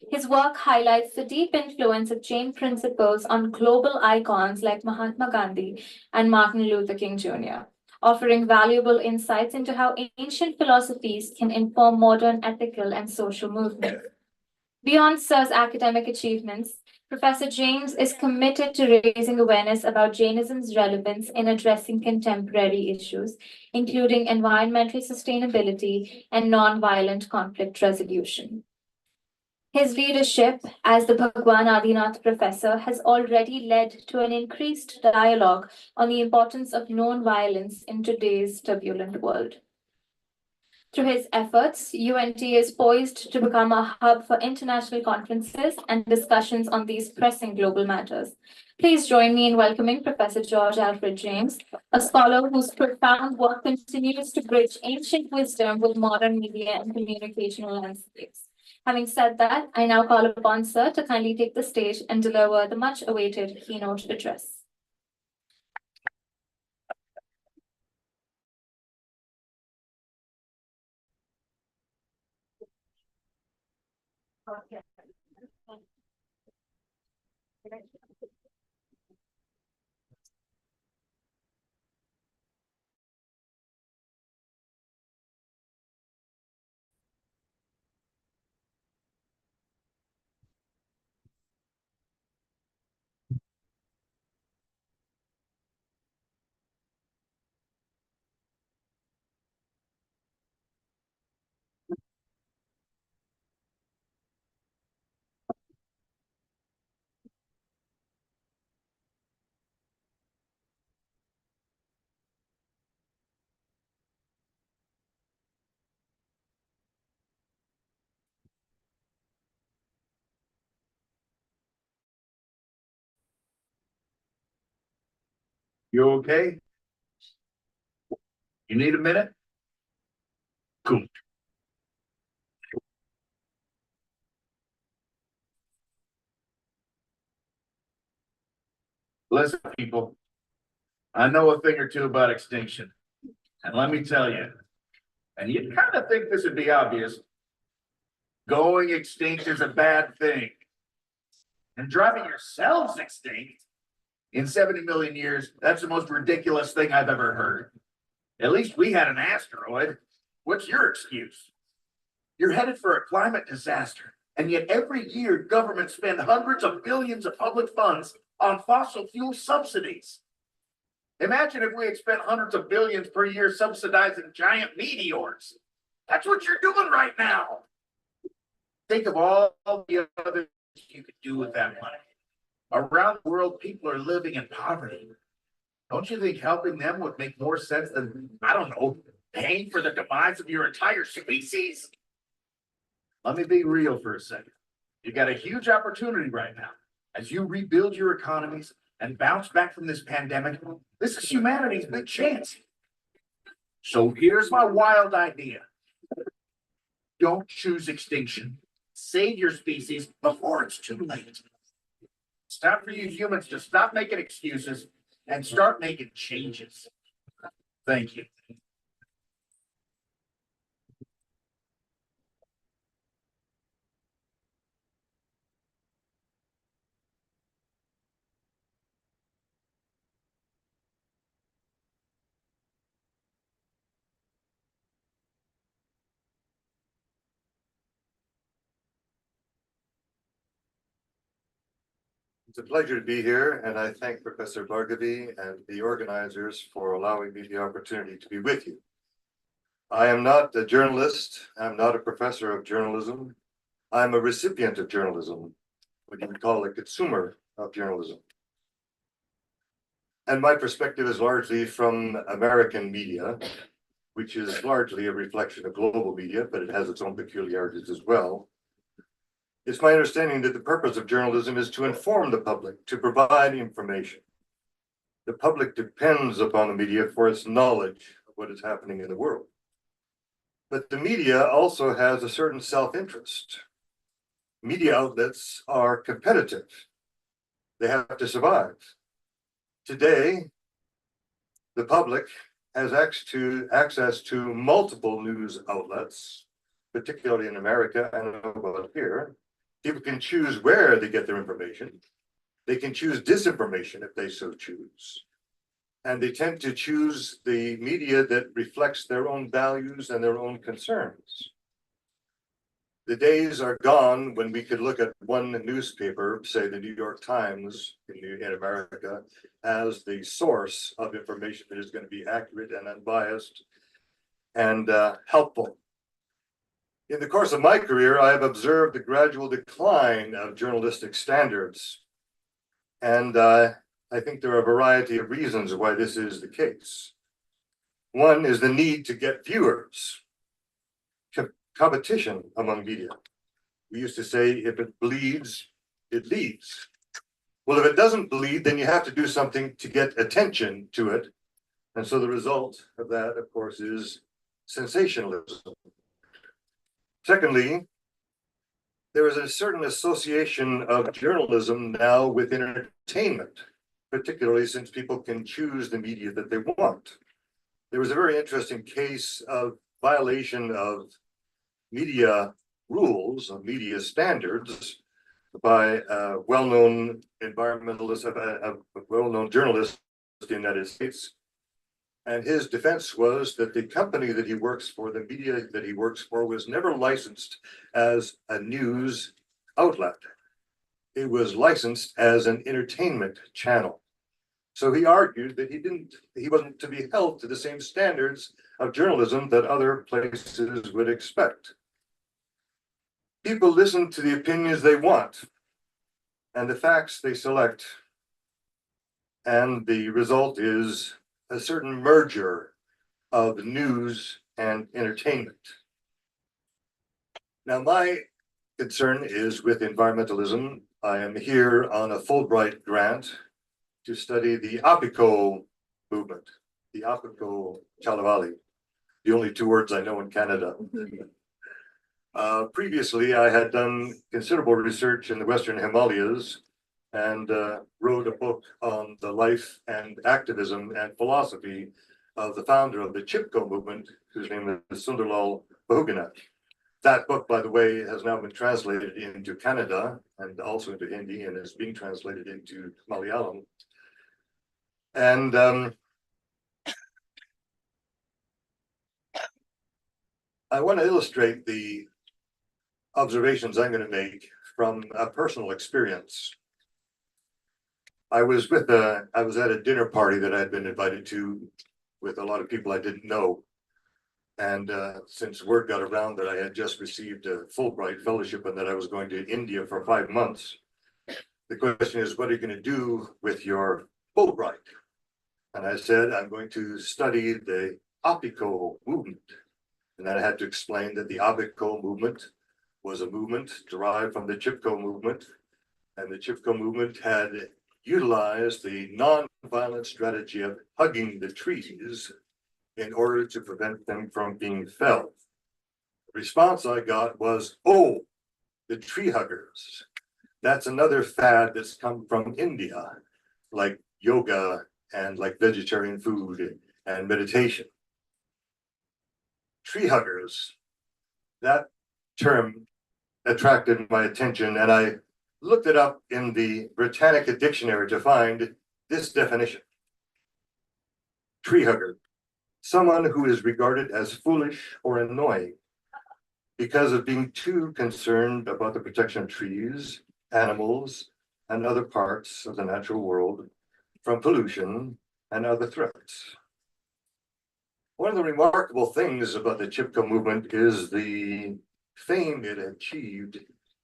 His work highlights the deep influence of Jain principles on global icons like Mahatma Gandhi and Martin Luther King Jr., offering valuable insights into how ancient philosophies can inform modern ethical and social movements. Beyond Sir's academic achievements, Professor James is committed to raising awareness about Jainism's relevance in addressing contemporary issues, including environmental sustainability and nonviolent conflict resolution. His leadership as the Bhagwan Adinath Professor has already led to an increased dialogue on the importance of non-violence in today's turbulent world. Through his efforts, UNT is poised to become a hub for international conferences and discussions on these pressing global matters. Please join me in welcoming Professor George Alfred James, a scholar whose profound work continues to bridge ancient wisdom with modern media and communicational landscapes. Having said that, I now call upon Sir to kindly take the stage and deliver the much-awaited keynote address. You okay? You need a minute? Cool. Listen, people, I know a thing or two about extinction. And let me tell you, and you'd kind of think this would be obvious, going extinct is a bad thing. And driving yourselves extinct in 70 million years, that's the most ridiculous thing I've ever heard. At least we had an asteroid. What's your excuse? You're headed for a climate disaster, and yet every year governments spend hundreds of billions of public funds on fossil fuel subsidies. Imagine if we had spent hundreds of billions per year subsidizing giant meteors. That's what you're doing right now. Think of all the other things you could do with that money. Around the world, people are living in poverty. Don't you think helping them would make more sense than, I don't know, paying for the demise of your entire species? Let me be real for a second. You got a huge opportunity right now. As you rebuild your economies and bounce back from this pandemic, this is humanity's big chance. So here's my wild idea. Don't choose extinction. Save your species before it's too late. It's time for you humans to stop making excuses and start making changes. Thank you. It's a pleasure to be here, and I thank Professor Bhargavi and the organizers for allowing me the opportunity to be with you. I am not a journalist. I'm not a professor of journalism. I'm a recipient of journalism, what you would call a consumer of journalism. And my perspective is largely from American media, which is largely a reflection of global media, but it has its own peculiarities as well. It's my understanding that the purpose of journalism is to inform the public, to provide information. The public depends upon the media for its knowledge of what is happening in the world. But the media also has a certain self-interest. Media outlets are competitive. They have to survive. Today, the public has access to multiple news outlets, particularly in America and about here. People can choose where they get their information. They can choose disinformation if they so choose. And they tend to choose the media that reflects their own values and their own concerns. The days are gone when we could look at one newspaper, say the New York Times in America, as the source of information that is going to be accurate and unbiased and helpful. In the course of my career, I have observed the gradual decline of journalistic standards. And I think there are a variety of reasons why this is the case. One is the need to get viewers. Competition among media. We used to say, if it bleeds, it leads. Well, if it doesn't bleed, then you have to do something to get attention to it. And so the result of that, of course, is sensationalism. Secondly, there is a certain association of journalism now with entertainment, particularly since people can choose the media that they want. There was a very interesting case of violation of media rules, of media standards by a well-known environmentalist, a well-known journalist in the United States. And his defense was that the company that he works for, the media that he works for, was never licensed as a news outlet. It was licensed as an entertainment channel. So he argued that he wasn't to be held to the same standards of journalism that other places would expect. People listen to the opinions they want and the facts they select. And the result is a certain merger of news and entertainment. Now, my concern is with environmentalism. I am here on a Fulbright grant to study the Apico movement, the Apico Chalavali, the only two words I know in Canada. Previously, I had done considerable research in the Western Himalayas and wrote a book on the life and activism and philosophy of the founder of the Chipko movement, whose name is Sunderlal Bahuguna. That book, by the way, has now been translated into Kannada and also into Hindi and is being translated into Malayalam. And I want to illustrate the observations I'm going to make from a personal experience. I was at a dinner party that I had been invited to with a lot of people I didn't know. And since word got around that I had just received a Fulbright fellowship and that I was going to India for 5 months, the question is, what are you going to do with your Fulbright? And I said, I'm going to study the Apico movement. And then I had to explain that the Apico movement was a movement derived from the Chipko movement. And the Chipko movement had utilized the non-violent strategy of hugging the trees in order to prevent them from being felled. The response I got was, oh, the tree huggers. That's another fad that's come from India, like yoga and like vegetarian food and meditation. Tree huggers, that term attracted my attention, and I looked it up in the Britannica dictionary to find this definition. Tree hugger, someone who is regarded as foolish or annoying because of being too concerned about the protection of trees, animals, and other parts of the natural world from pollution and other threats. One of the remarkable things about the Chipko movement is the fame it achieved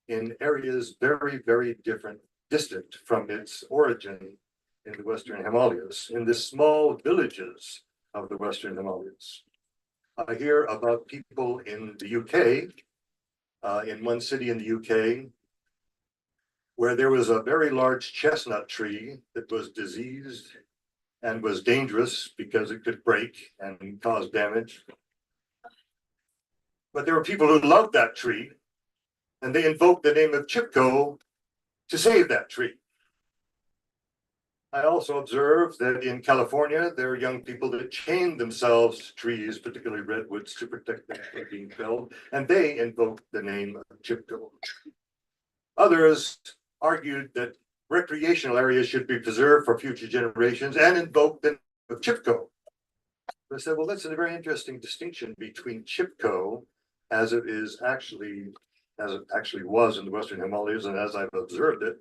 in areas very, very distant from its origin in the Western Himalayas, in the small villages of the Western Himalayas. I hear about people in the UK, in one city in the UK, where there was a very large chestnut tree that was diseased and was dangerous because it could break and cause damage. But there were people who loved that tree, and they invoked the name of Chipko to save that tree. I also observed that in California, there are young people that chain themselves to trees, particularly redwoods, to protect them from being felled, and they invoked the name of Chipko. Others argued that recreational areas should be preserved for future generations and invoked the name of Chipko. I said, well, that's a very interesting distinction between Chipko as it actually was in the Western Himalayas and as I've observed it,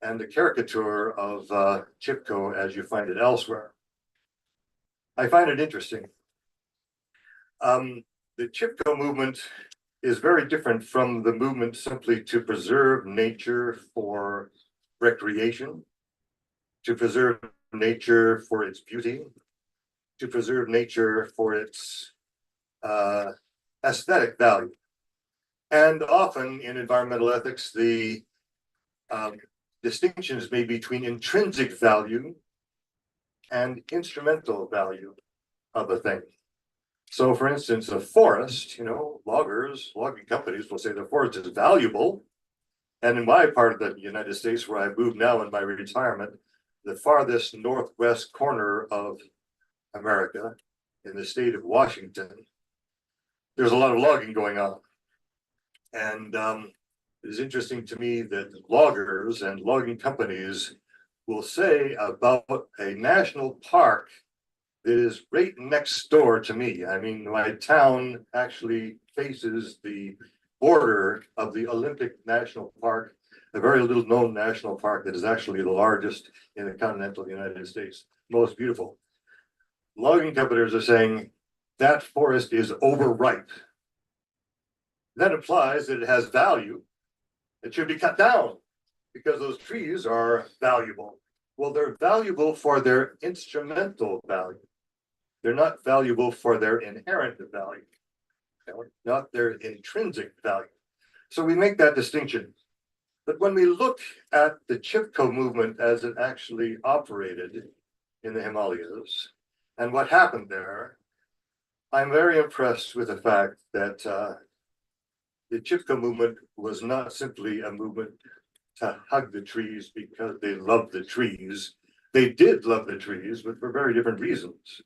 and the caricature of Chipko as you find it elsewhere. I find it interesting. The Chipko movement is very different from the movement simply to preserve nature for recreation, to preserve nature for its beauty, to preserve nature for its aesthetic value. And often in environmental ethics, the distinction is made between intrinsic value and instrumental value of a thing. So for instance, a forest, logging companies will say the forest is valuable. And in my part of the United States, where I move now in my retirement, the farthest northwest corner of America, in the state of Washington, there's a lot of logging going on. And it is interesting to me that loggers and logging companies will say about a national park that is right next door to me. I mean, my town actually faces the border of the Olympic National Park, a very little known national park that is actually the largest in the continental United States, most beautiful. Logging companies are saying that forest is overripe. That implies that it has value. It should be cut down because those trees are valuable. Well, they're valuable for their instrumental value. They're not valuable for their inherent value, not their intrinsic value. So we make that distinction. But when we look at the Chipko movement as it actually operated in the Himalayas and what happened there, I'm very impressed with the fact that the Chipko movement was not simply a movement to hug the trees because they loved the trees. They did love the trees, but for very different reasons.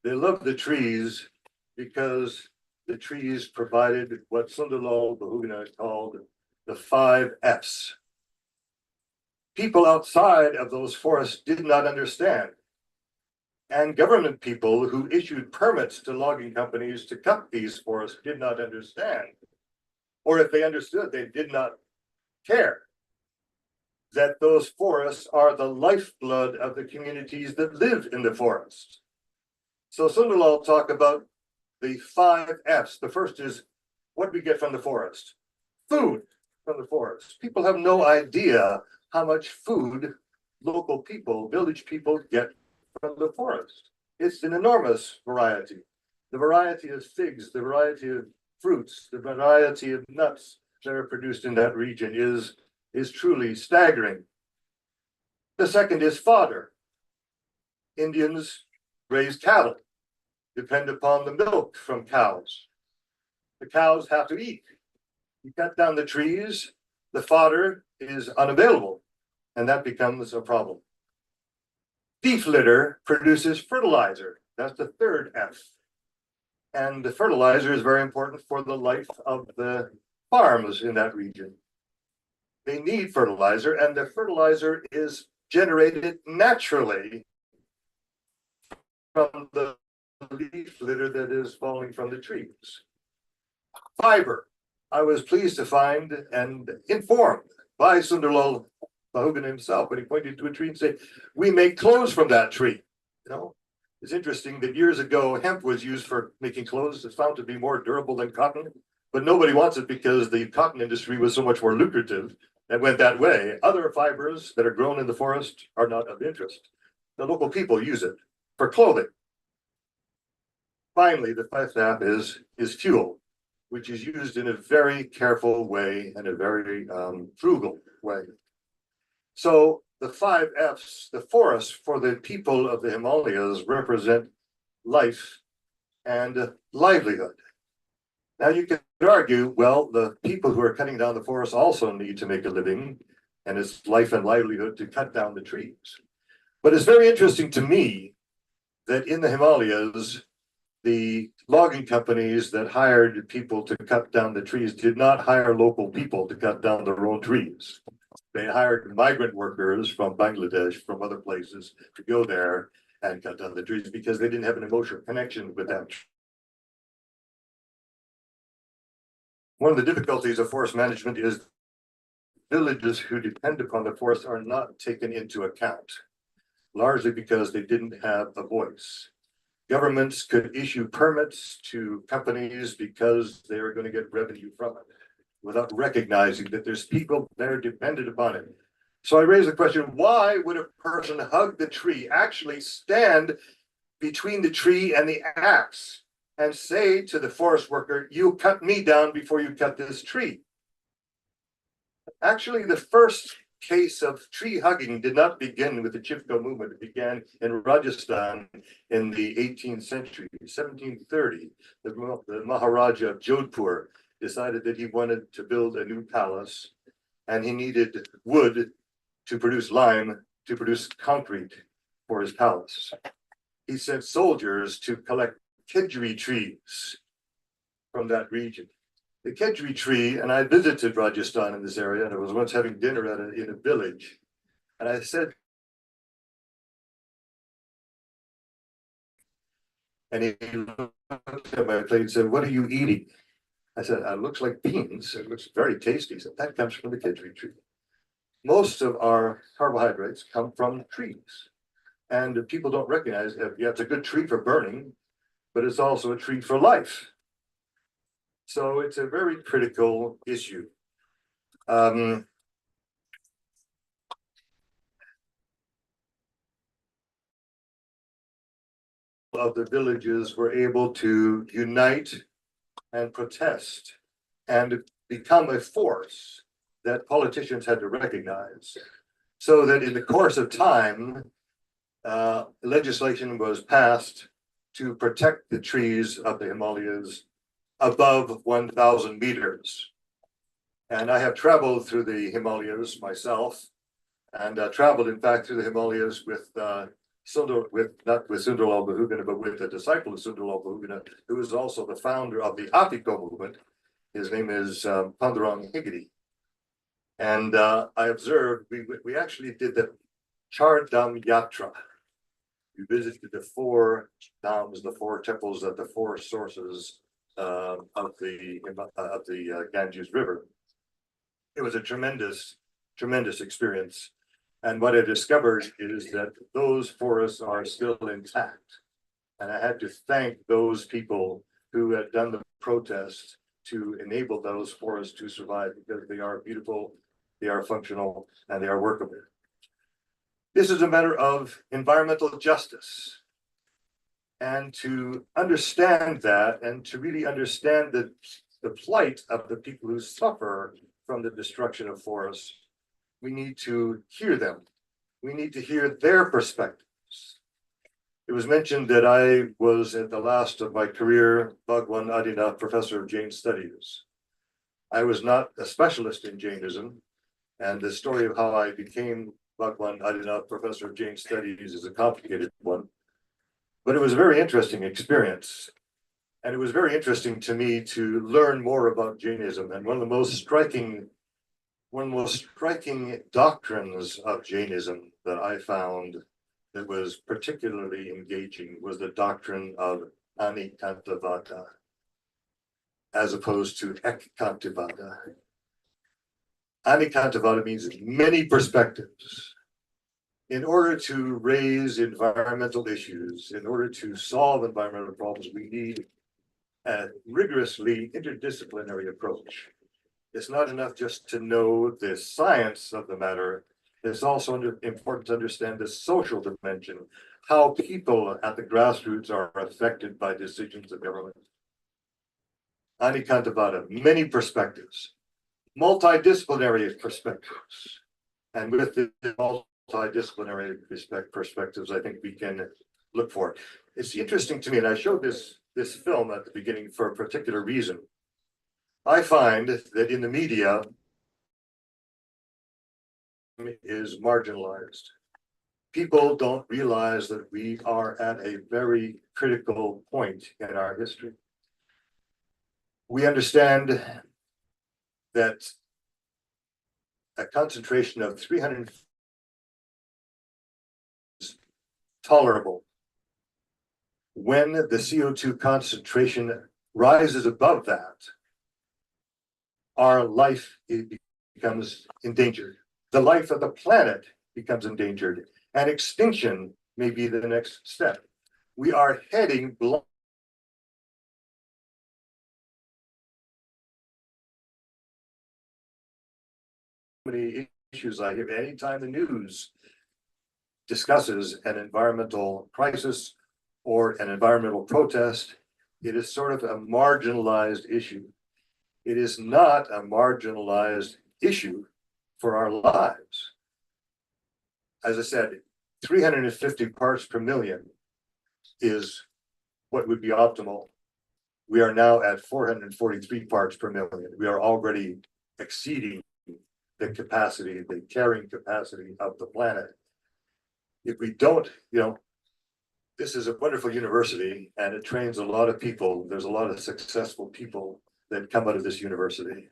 They loved the trees because the trees provided what Sunderlal Bahuguna called the 5 Fs. People outside of those forests did not understand. And government people who issued permits to logging companies to cut these forests did not understand. Or if they understood, they did not care that those forests are the lifeblood of the communities that live in the forest. So Sunderlal talked about the 5 Fs. The first is what we get from the forest. Food from the forest. People have no idea how much food local people, village people get from the forest. It's an enormous variety. The variety of figs, the variety of fruits, the variety of nuts that are produced in that region is truly staggering. The second is fodder. Indians raise cattle, depend upon the milk from cows. The cows have to eat. You cut down the trees, the fodder is unavailable, and that becomes a problem. Beef litter produces fertilizer. That's the 3rd F. And the fertilizer is very important for the life of the farms in that region. They need fertilizer, and the fertilizer is generated naturally from the leaf litter that is falling from the trees. Fiber. I was pleased to find and informed by Sunderlal Bahuguna himself when he pointed to a tree and said, we make clothes from that tree. It's interesting that years ago, hemp was used for making clothes. It's found to be more durable than cotton, but nobody wants it because the cotton industry was so much more lucrative that went that way. Other fibers that are grown in the forest are not of interest. The local people use it for clothing. Finally, the fifth F is fuel, which is used in a very careful way and a very frugal way. So the five F's, the forests for the people of the Himalayas represent life and livelihood. Now you can argue, well, the people who are cutting down the forest also need to make a living, and it's life and livelihood to cut down the trees. But it's very interesting to me that in the Himalayas, the logging companies that hired people to cut down the trees did not hire local people to cut down their own trees. They hired migrant workers from Bangladesh, from other places, to go there and cut down the trees because they didn't have an emotional connection with them. One of the difficulties of forest management is villages who depend upon the forest are not taken into account, largely because they didn't have a voice. Governments could issue permits to companies because they are going to get revenue from it without recognizing that there's people that are dependent upon it. So I raise the question, why would a person hug the tree, actually stand between the tree and the axe and say to the forest worker, you cut me down before you cut this tree? Actually, the first case of tree hugging did not begin with the Chipko movement. It began in Rajasthan in the 18th century, 1730. The Maharaja of Jodhpur decided that he wanted to build a new palace and he needed wood to produce lime, to produce concrete for his palace. He sent soldiers to collect kedri trees from that region. The kedri tree, and I visited Rajasthan in this area, and I was once having dinner in a village, and I said, and he looked at my plate and said, what are you eating? I said, it looks like beans. It looks very tasty. He said, that comes from the kedri tree. Most of our carbohydrates come from trees. And people don't recognize that, yeah, it's a good tree for burning, but it's also a tree for life. So it's a very critical issue. Of the villages were able to unite and protest and become a force that politicians had to recognize. So that in the course of time, legislation was passed to protect the trees of the Himalayas above 1,000 meters. And I have traveled through the Himalayas myself, and traveled in fact through the Himalayas with not with Sundarlal Bahuguna, but with a disciple of Sundarlal Bahuguna, who is also the founder of the Atiko movement. His name is Pandurang Hegde. And I observed, we actually did the Char Dham Yatra. We visited the four dhams, the four temples at the four sources of the Ganges River. It was a tremendous experience. And what I discovered is that those forests are still intact. And I had to thank those people who had done the protest to enable those forests to survive, because they are beautiful, they are functional, and they are workable. This is a matter of environmental justice. And to understand that, and to really understand the plight of the people who suffer from the destruction of forests, we need to hear them. We need to hear their perspectives. It was mentioned that I was at the last of my career, Bhagwan Adinath Professor of Jain Studies. I was not a specialist in Jainism, and the story of how I became Bhagwan Adinath Professor of Jain Studies is a complicated one. But it was a very interesting experience. And it was very interesting to me to learn more about Jainism. And one of the most striking doctrines of Jainism that I found that was particularly engaging was the doctrine of Anikantavada, as opposed to Ekantavada. Anikantavada means many perspectives. In order to raise environmental issues, in order to solve environmental problems, we need a rigorously interdisciplinary approach. It's not enough just to know the science of the matter. It's also important to understand the social dimension, how people at the grassroots are affected by decisions of government. Anikantavada, many perspectives, multidisciplinary perspectives. And with the multidisciplinary perspectives, I think we can look for it. It's interesting to me, and I showed this film at the beginning for a particular reason. I find that in the media is marginalized. People don't realize that we are at a very critical point in our history. We understand that a concentration of 300 is tolerable. When the CO2 concentration rises above that, our life becomes endangered. The life of the planet becomes endangered, and extinction may be the next step. We are heading many issues I hear anytime the news discusses an environmental crisis or an environmental protest. It is sort of a marginalized issue. It is not a marginalized issue for our lives. As I said, 350 parts per million is what would be optimal. We are now at 443 parts per million. We are already exceeding the capacity, the carrying capacity of the planet. If we don't, this is a wonderful university and it trains a lot of people. There's a lot of successful people that come out of this university.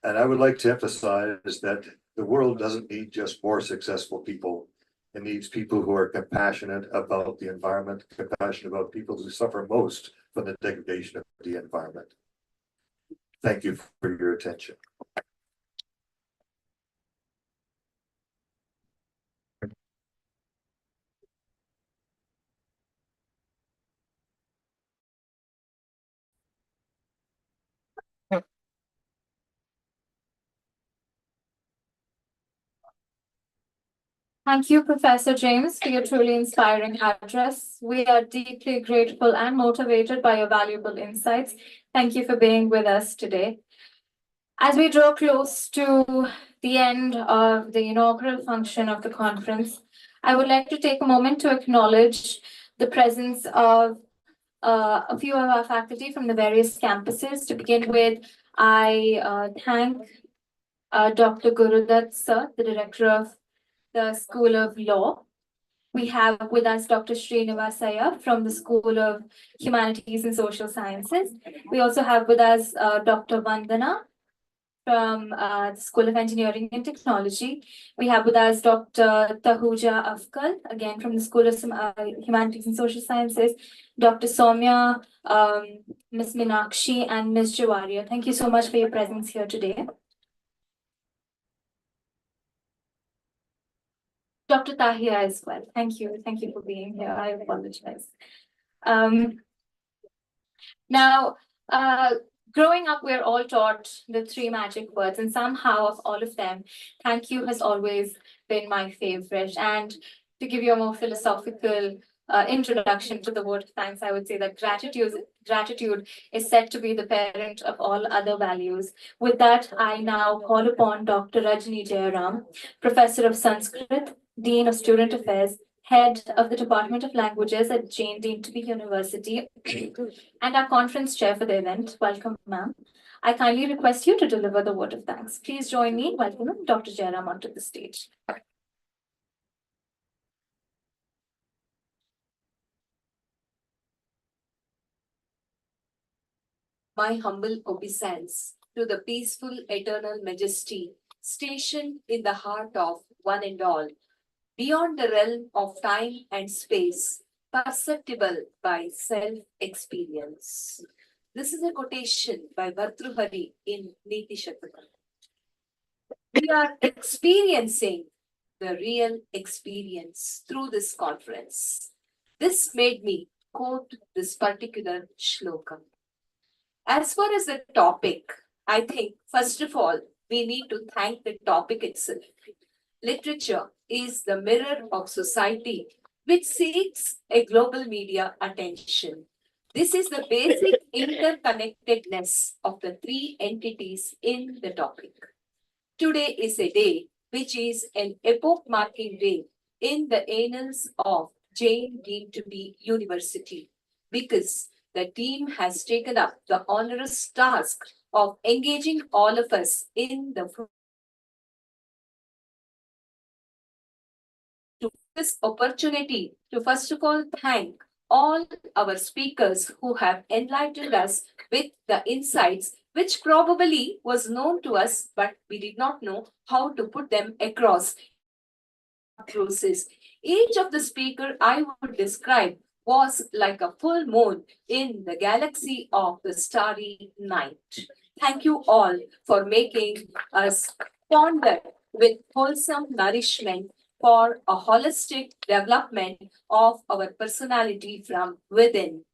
And I would like to emphasize that the world doesn't need just more successful people. It needs people who are compassionate about the environment, compassionate about people who suffer most from the degradation of the environment. Thank you for your attention. Thank you, Professor James, for your truly inspiring address. We are deeply grateful and motivated by your valuable insights. Thank you for being with us today. As we draw close to the end of the inaugural function of the conference, I would like to take a moment to acknowledge the presence of a few of our faculty from the various campuses. To begin with, I thank Dr. Gurudutt Sir, the Director of the School of Law. We have with us Dr. Srinivasaya from the School of Humanities and Social Sciences. We also have with us Dr. Vandana from the School of Engineering and Technology. We have with us Dr. Tahuja Afkal, again from the School of Humanities and Social Sciences, Dr. Soumya, Ms. Meenakshi, and Ms. Jawaria. Thank you so much for your presence here today. Dr. Tahir as well. Thank you. Thank you for being here. I apologize. Now, growing up, we're all taught the three magic words, and somehow of all of them, thank you has always been my favorite. And to give you a more philosophical introduction to the word of thanks, I would say that gratitude is said to be the parent of all other values. With that, I now call upon Dr. Rajni Jayaram, Professor of Sanskrit, Dean of Student Affairs, Head of the Department of Languages at Jain Dean to be University, and our conference chair for the event. Welcome, ma'am. I kindly request you to deliver the word of thanks. Please join me in welcoming Dr. Jayaram onto the stage. My humble obeisance to the peaceful eternal majesty stationed in the heart of one and all, beyond the realm of time and space, perceptible by self-experience. This is a quotation by Bhartruhari in Niti Shatakam. We are experiencing the real experience through this conference. This made me quote this particular shlokam. As far as the topic, I think, first of all, we need to thank the topic itself. Literature is the mirror of society which seeks a global media attention. This is the basic interconnectedness of the three entities in the topic. Today is a day which is an epoch-marking day in the annals of Jain deemed to be University, because the team has taken up the onerous task of engaging all of us in the to this opportunity to first of all thank all our speakers who have enlightened us with the insights which probably was known to us, but we did not know how to put them across process. Each of the speaker I would describe was like a full moon in the galaxy of the starry night. Thank you all for making us ponder with wholesome nourishment for a holistic development of our personality from within.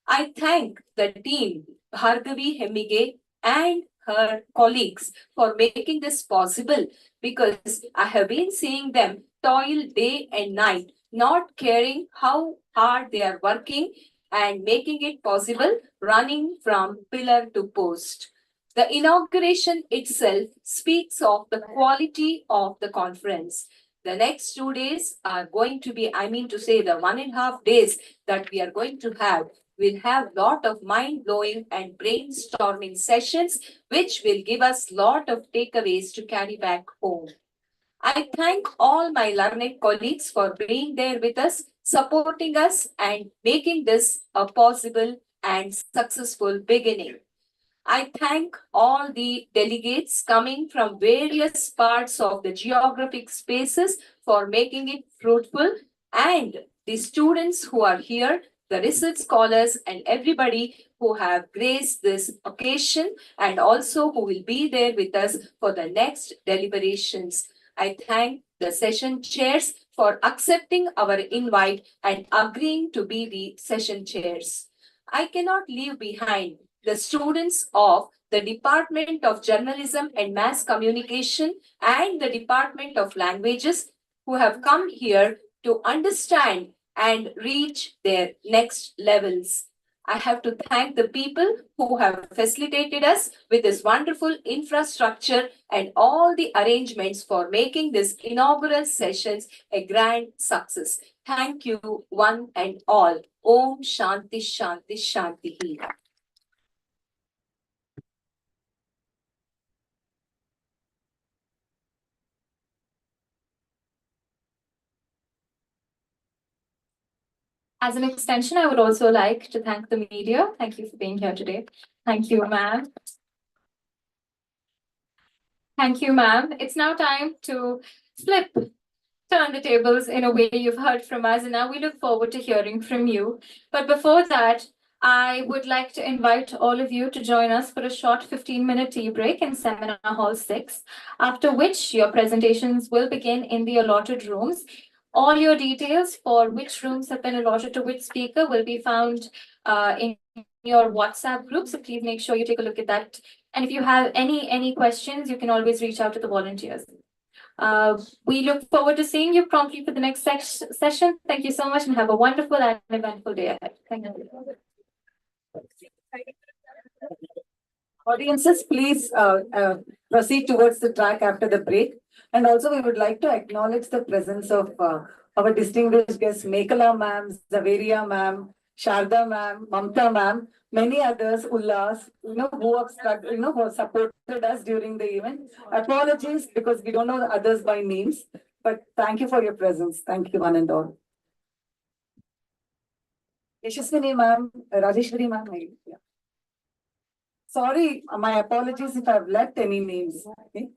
I thank the team, Bhargavi Hemige and her colleagues, for making this possible, because I have been seeing them toil day and night, not caring how hard they are working and making it possible, running from pillar to post. The inauguration itself speaks of the quality of the conference. The next 2 days are going to be, I mean to say, the 1.5 days that we are going to have will have lot of mind-blowing and brainstorming sessions, which will give us lot of takeaways to carry back home. I thank all my learned colleagues for being there with us, supporting us, and making this a possible and successful beginning. I thank all the delegates coming from various parts of the geographic spaces for making it fruitful, and the students who are here, the research scholars, and everybody who have graced this occasion and also who will be there with us for the next deliberations. I thank the session chairs for accepting our invite and agreeing to be the session chairs. I cannot leave behind the students of the Department of Journalism and Mass Communication and the Department of Languages who have come here to understand and reach their next levels. I have to thank the people who have facilitated us with this wonderful infrastructure and all the arrangements for making this inaugural sessions a grand success. Thank you, one and all. Om Shanti Shanti Shanti. As an extension, I would also like to thank the media. Thank you for being here today. Thank you, ma'am. Thank you, ma'am. It's now time to turn the tables in a way you've heard from us, and now we look forward to hearing from you. But before that, I would like to invite all of you to join us for a short 15-minute tea break in Seminar Hall 6, after which your presentations will begin in the allotted rooms. All your details for which rooms have been allotted to which speaker will be found in your WhatsApp group, so please make sure you take a look at that. And if you have any questions, you can always reach out to the volunteers. We look forward to seeing you promptly for the next session. Thank you so much and have a wonderful and eventful day ahead. Thank you. Audiences, please proceed towards the track after the break. And also, we would like to acknowledge the presence of our distinguished guests, Mekhala ma'am, Zaveria ma'am, Sharda ma'am, Mamta ma'am, many others, Ullas, who have supported us during the event. Apologies because we don't know the others by names, but thank you for your presence. Thank you, one and all. Yashaswini ma'am, Rajeshwari ma'am. Yeah. Sorry, my apologies if I've left any names. Okay.